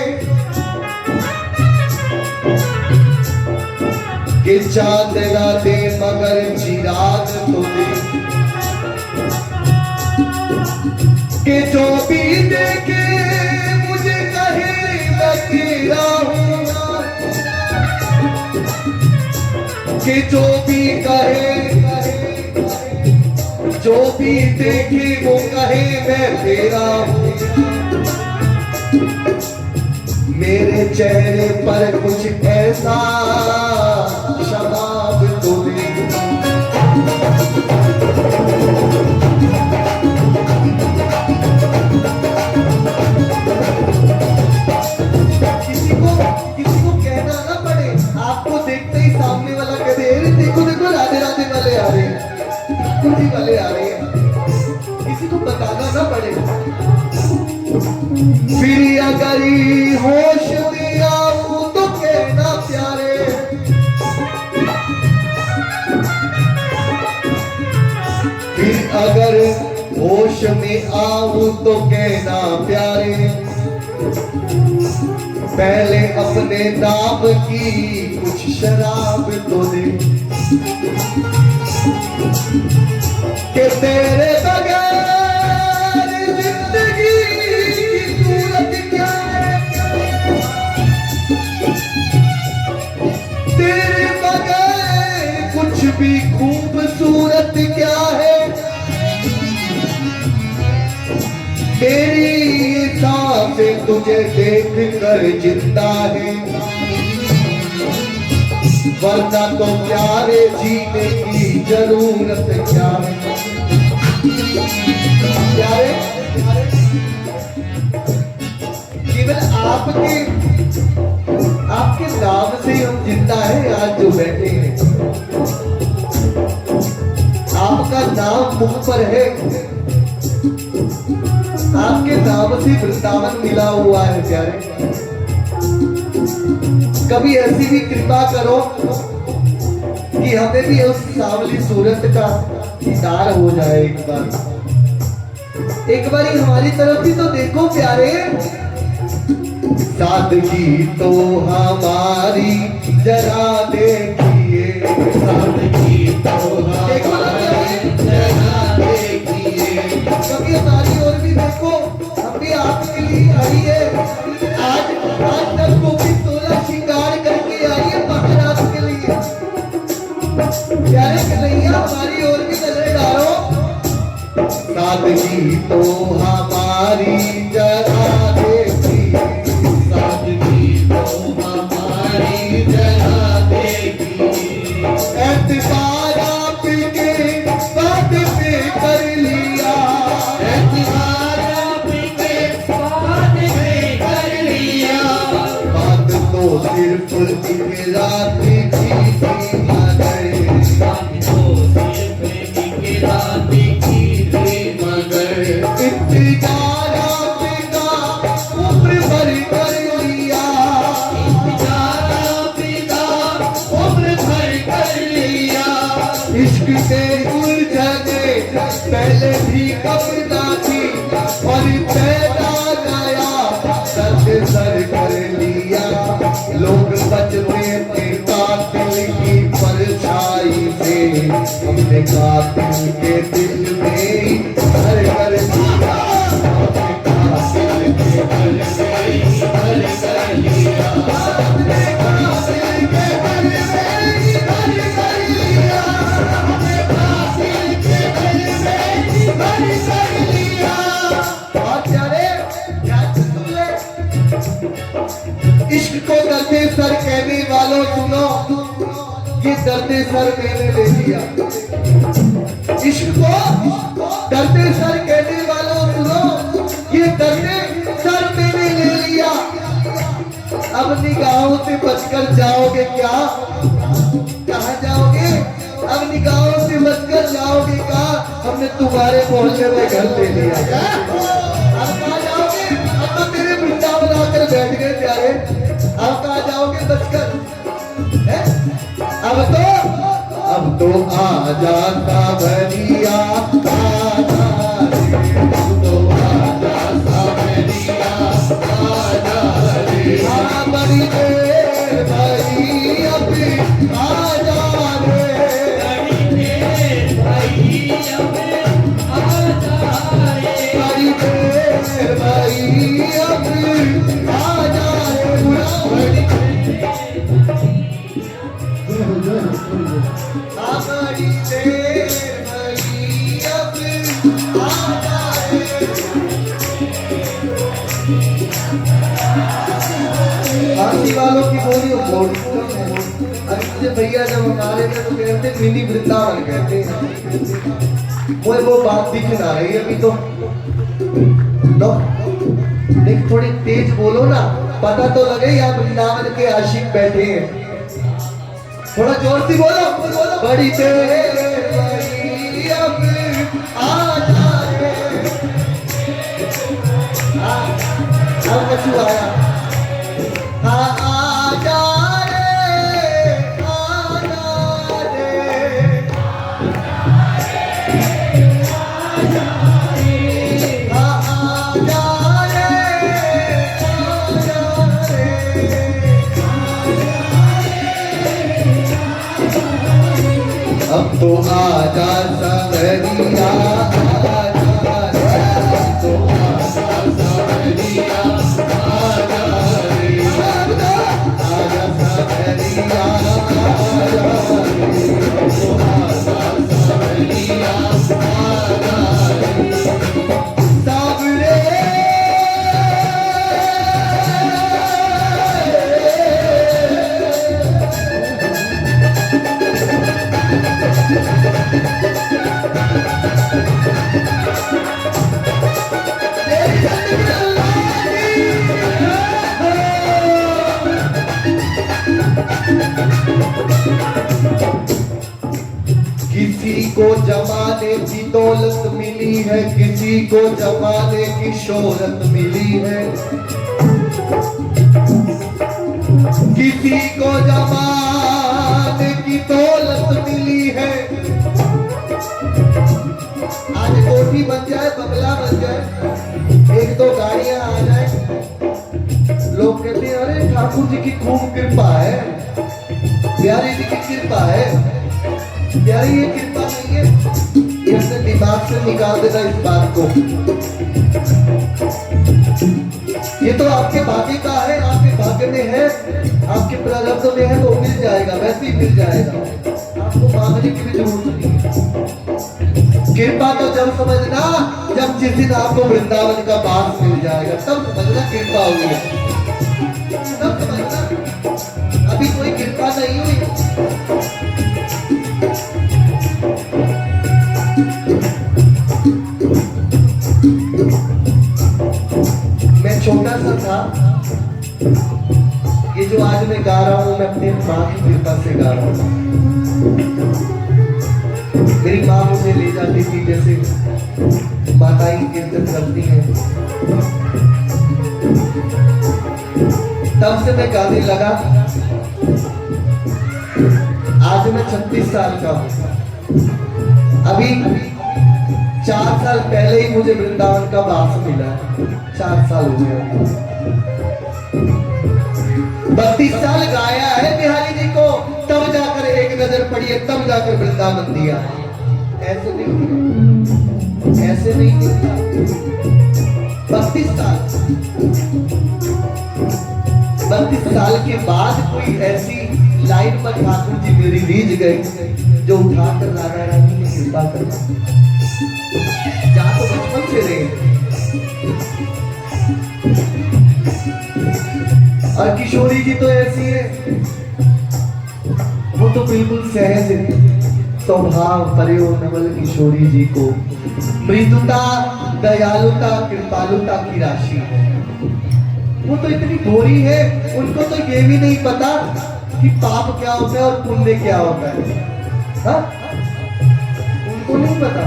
कि चांद ना दे मगर चिराग तो दे कि जो भी देखे मुझे कहे मैं तेरा हूँ कि जो भी कहे जो भी देखे वो कहे मैं तेरा हूँ मेरे चेहरे पर कुछ ऐसा शबाब तो दे किसी को कहना ना पड़े आपको देखते ही सामने वाला कह दे अरे देखो देखो राधे राधे वाले आ रहे हैं कुर्सी वाले आ रहे हैं किसी को बताना ना पड़े फिर अगर होश में आऊं तो कहना प्यारे फिर अगर होश में आऊं तो कहना प्यारे पहले अपने नाम की कुछ शराब तो दे कि तेरे बगैर जिंदगी की सूरत क्या है तेरे बगैर कुछ भी खूबसूरत क्या है मेरी सांसें तुझे देख कर जिंदा है वरना तो प्यारे जीने की जरूरत क्या है प्यारे केवल आपके नाम से हम जिंदा है आज जो बैठे हैं आपका नाम मुख पर है आपके नाम से वृंदावन मिला हुआ है प्यारे कभी ऐसी भी कृपा करो कि हमें भी उस सांवली सूरत का दीदार हो जाए एक बारी हमारी तरफ भी तो देखो प्यारे सादगी तो हमारी जरा देखिए सादगी तो हमारी जरा देखिए कभी हमारी ओर भी देखो हम भी आपके लिए आई है आज तक को भी तोला श्रृंगार करके आई है महाराज के लिए प्यारे कन्हैया हमारी ओर भी नजर डालो सादगी तो हमारी जरा देखिए सादगी तो हमारी जरा देखिए एतबार आपके बात पे कर लिया एतबार आपके बात पे कर लिया बात तो सिर्फ एक रात की मगर बात तो सिर्फ एक रात की मगर इंतजार आपका उम्र भर कर लिया इंतजार आपका उम्र भर कर लिया इश्क के उलझने पहले भी कब ना थी और पैदा नया दर्द सर कर लिया लोग बचते थे कातिल की परछाई से हमने कातिल के दिल में घर कर दिया हमने कातिल के दिल में घर कर लिया हमने कातिल के दिल में घर कर लिया हमने कातिल के दिल में घर कर लिया बहुत प्यारे क्या सुन ले इश्क को दर्दे सर कहने वालों सुनो ये दर्दे सर मैंने ले लिया इश्क को दर्दे सर कहने वालों सुनो ये दर्दे सर मैंने ले लिया अब निगाहों से बचकर जाओगे क्या कहाँ जाओगे अब निगाहों से बचकर जाओगे क्या हमने तुम्हारे मोहल्ले में घर ले लिया अब कहाँ जाओगे अब तो तेरे वृंदावन आकर बैठ गए प्यारे अब कहाँ जाओगे बचकर अब तो आ जाता भरिया तो बड़ी देर भाई अब आ जा रे, बड़ी देर भाई अब आ जा रे, बड़ी देर भाई अब आ जा रे, बड़ी बड़ी देर भाई अब आ जा रे। आशी वालों की बोली और बोली अरे मुझे भैया जब हमारे थे तो कहते मिनी वृंदावन कहते हैं। मुझे वो बात दिख ना रही अभी तो नो लेकिन थोड़ी तेज बोलो ना, पता तो लगे यहाँ वृंदावन के आशिक बैठे हैं। थोड़ा जोर से बोलो, बड़ी देर भाई अब आ जा रे। अब कछु आया आ जा रे, आ जा रे, आ जा रे, आ जा रे। अब तो आजा संवरिया आजा रे, अब तो आजा संवरिया आजा रे, आजा संवरिया आजा रे, अब तो आजा संवरिया आजा रे। सावरे किसी को जमाने की दौलत मिली है, किसी को जमाने की शोहरत मिली है, किसी को जमाने की दौलत मिली है। आज कोठी बन जाए, बंगला बन जाए, एक दो गाड़ियां आ जाए, लोग कहते हैं अरे ठाकुर जी की खूब कृपा है, प्यारी जी की कृपा है। प्यारी ये कृपा नहीं है, ये अपने दिमाग से निकाल देना इस बात को। ये तो आपके भाग्य का है, आपके भाग्य में है, आपके प्रारब्ध में है तो मिल जाएगा, वैसे ही मिल जाएगा, आपको मांगने की भी जरूरत नहीं है। कृपा तो जब समझना जब जिस दिन आपको वृंदावन का वास मिल जाएगा तब समझना कृपा हुई है, तब समझना। अभी कोई कृपा नहीं हुई। मैं छोटा सा था, ये जो आज मैं गा रहा हूँ मैं अपने माँ की कृपा से गा रहा हूँ। मेरी माँ मुझे ले जाती थी, जैसे माताएं कीर्तन करती हैं, तब से मैं गाने लगा। आज मैं 36 साल का हूँ। अभी 4 साल पहले ही मुझे वृंदावन का वास मिला है, 4 साल हो गया। 32 साल गाया है बिहारी जी को, तब जाकर एक नजर पड़ी है, तब जाकर वृंदावन दिया। ऐसे नहीं, ऐसे नहीं दिया। 32 साल, 32 साल के बाद कोई ऐसी लाइन पर ठाकुर जी मेरी रीझ गई जो उठाकर राधा रानी ने कृपा करना। जहाँ तो बचपन से रहे और किशोरी जी तो ऐसी है, वो तो बिल्कुल सहज है। स्वभाव परियो नवल किशोरी जी को मृदुता, दयालुता, कृपालुता की राशि है। वो तो इतनी भोरी है, उनको तो ये भी नहीं पता कि पाप क्या होता है और पुण्य क्या होता है। हाँ? उनको नहीं पता।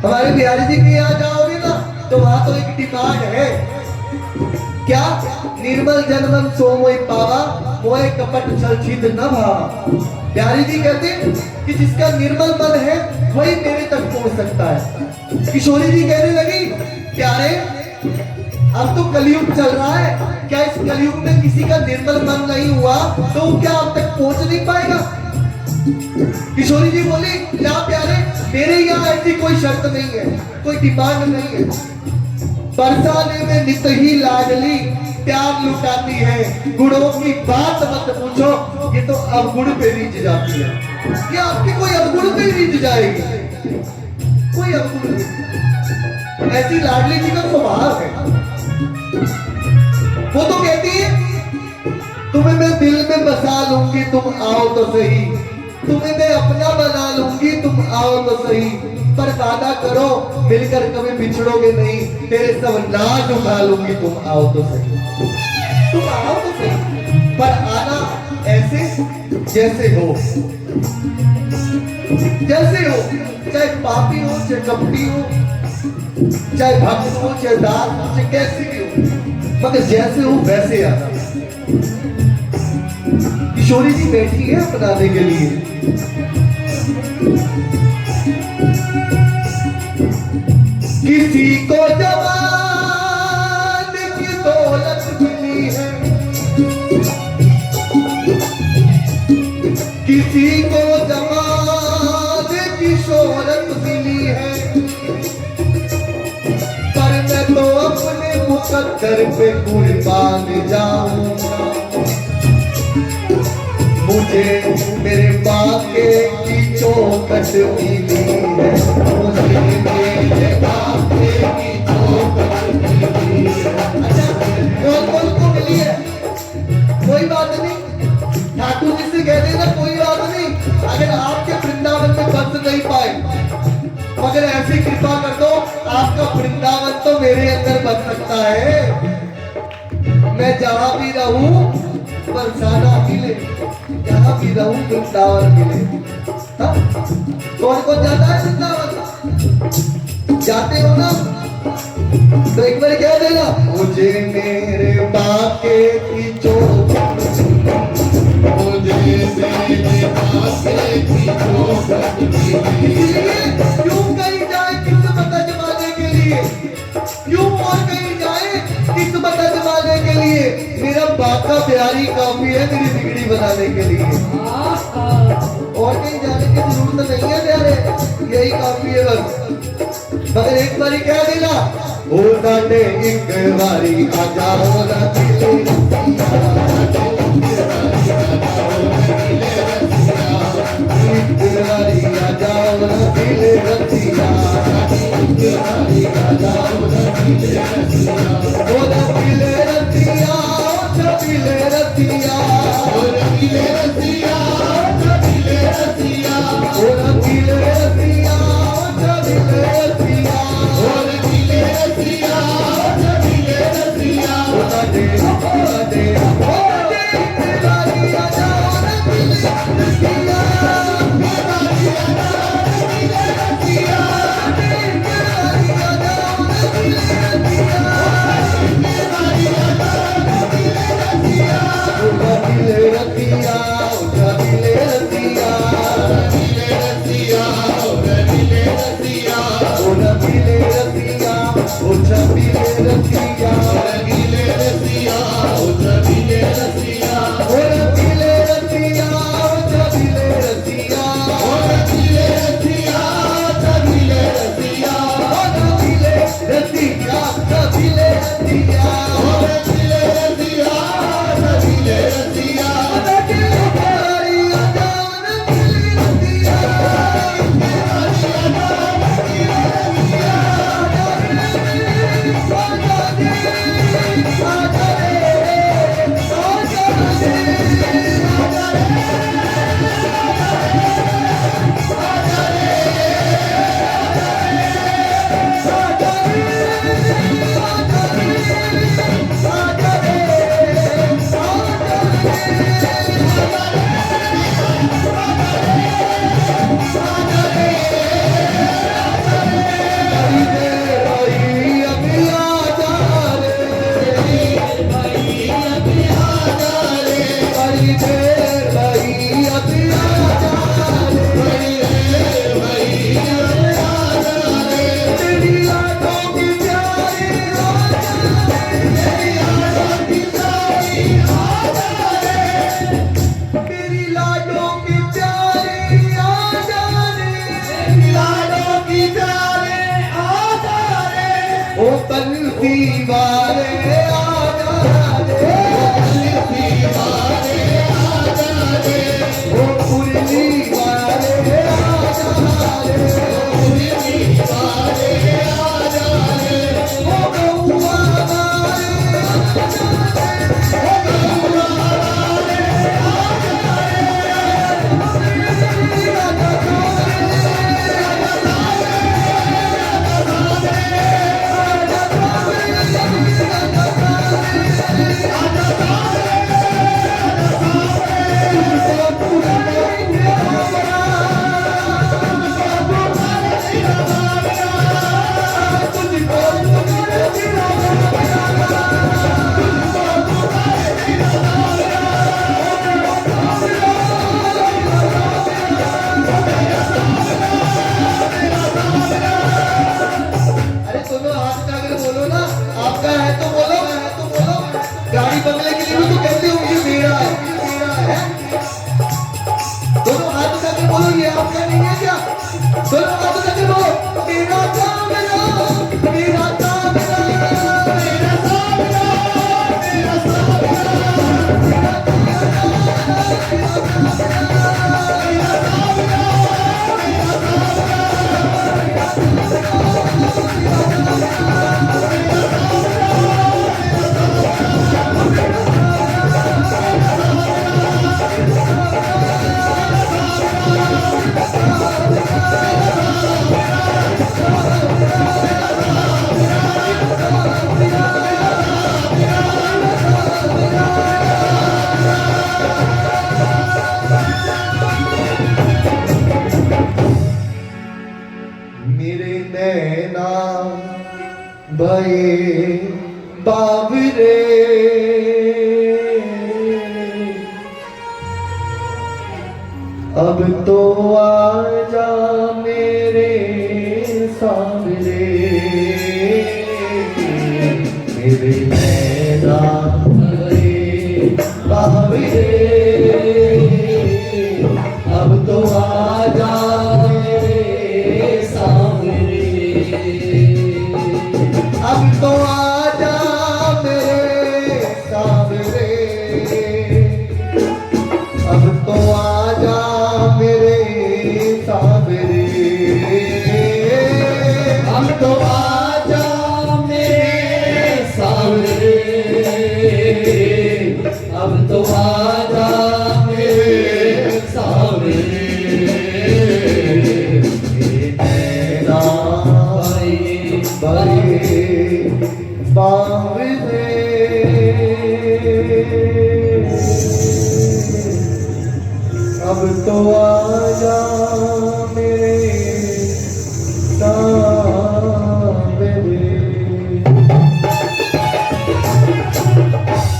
हमारे बिहारी जी के यहाँ जाओगे ना तो वहां तो एक डिमांड है, क्या? निर्मल जन्मन सोमोय पावा, मोय कपट छलछित न भावा। बिहारी जी कहते हैं कि जिसका निर्मल मन है वही मेरे तक पहुंच सकता है। किशोरी जी कहने लगी, प्यारे अब तो कलयुग चल रहा है, क्या इस कलयुग में किसी का निर्मल मन नहीं हुआ तो वो क्या अब तक पहुंच नहीं पाएगा? किशोरी जी बोली, क्या प्यारे, मेरे यहाँ ऐसी कोई शर्त नहीं है, कोई डिमांड नहीं है। बरसाने में नित ही लाडली प्यार लुटाती है, गुणों की बात मत पूछो, ये तो अवगुण पे रीझ जाती है। ये आपके कोई अवगुण पे रीझ जाएगी, कोई अवगुण नहीं। ऐसी लाडली जी का स्वभाव है। वो तो कहती है, तुम्हें मैं दिल में बसा लूंगी, तुम आओ तो सही, तुम्हें मैं अपना बना लूंगी, तुम आओ तो सही, पर वादा करो मिलकर कभी बिछड़ोगे नहीं, तेरे सब नाज उठा लूंगी, तुम आओ तो सही, तुम आओ तो सही, पर आना ऐसे जैसे हो, जैसे हो, चाहे पापी हो, चाहे कपटी हो, चाहे भक्त हो, चाहे दास हो, चाहे कैसे भी हो, मगर जैसे हो वैसे आना। किशोरी जी बैठी है अपनाने के लिए। किसी को जवान की दौलत मिली है, किसी को जवान की शोहरत मिली है, पर मैं तो अपने मुकद्दर पे कुर्बान जाऊंगा। मुझे मेरे बाके की चौखट मिली है, मुझे मेरे बाके की चौखट मिली है। अच्छा, कौन को मिली है? कोई बात नहीं, ठाकुर जी से कह देना कोई बात नहीं, अगर आपके वृंदावन में बस नहीं पाए, मगर ऐसी कृपा कर दो आपका वृंदावन तो मेरे अंदर बन सकता है। मैं जहां भी रहूं बरसाना मिले, जहां भी रहूं वृंदावन मिले। कौन कौन जाता है वृंदावन? जाते हो ना? तो एक बार कह देना, मुझे मेरे बाके की चौखट, मुझे मेरे बाके की चौखट मिली है। क्यों कहीं जाए किस्मत आजमाने के लिए, क्यों और कहीं जाए किस्मत आजमाने के लिए, मेरा बाका प्यारी काफी है मेरी बिगड़ी बनाने के लिए। और कहीं जाने की जरूरत नहीं है प्यारे, यही काफी है बस। मगर एक बारी कह देना, ओ साडे एक बारी आ जाओ ना दिले रसिया, एक बारी आ जाओ ना दिले रसिया, एक बारी आ जाओ ना दिले रसिया, ओ ना दिले रसिया, ओ दिले रसिया, ओ दिले रसिया, ओ दिले रसिया, ओ दिले रसिया, ओ दिले रसिया, ओ दिले रसिया, ओ दिले रसिया, ओ दे दे ओ दे तेरी आ जाओ ना दिले रसिया, तेरी आ जाओ ना दिले रसिया, तेरी आ जाओ ना दिले रसिया, तेरी आ जाओ ना दिले रसिया, ओ दिले रसिया, ओ दिले रसिया, दिले रसिया, ओ दिले रसिया, ओ दिले रसिया, ओ दिले रसिया, दिले रसिया, ओ गाड़ी बंगले के लिए भी तो कहते हो ये मेरा है? दोनों हाथ उठाकर बोलो ये आपका नहीं है क्या? दोनों हाथ उठाकर बोलो मेरा काम मेरा, मेरा काम मेरा, मेरा काम मेरा, मेरा काम मेरे नैना भये बाबरे, अब तो आजा मेरे सामने, मेरे नैना भये बाबरे, अब तो आजा मेरे सामने, अब तो आजा मेरे सामने, अब तो आजा मेरे सामने, अब तो आजा मेरे सामने, अब तो आजा मेरे सामने, मेरे नैना भरे बावरे, अब तो आजा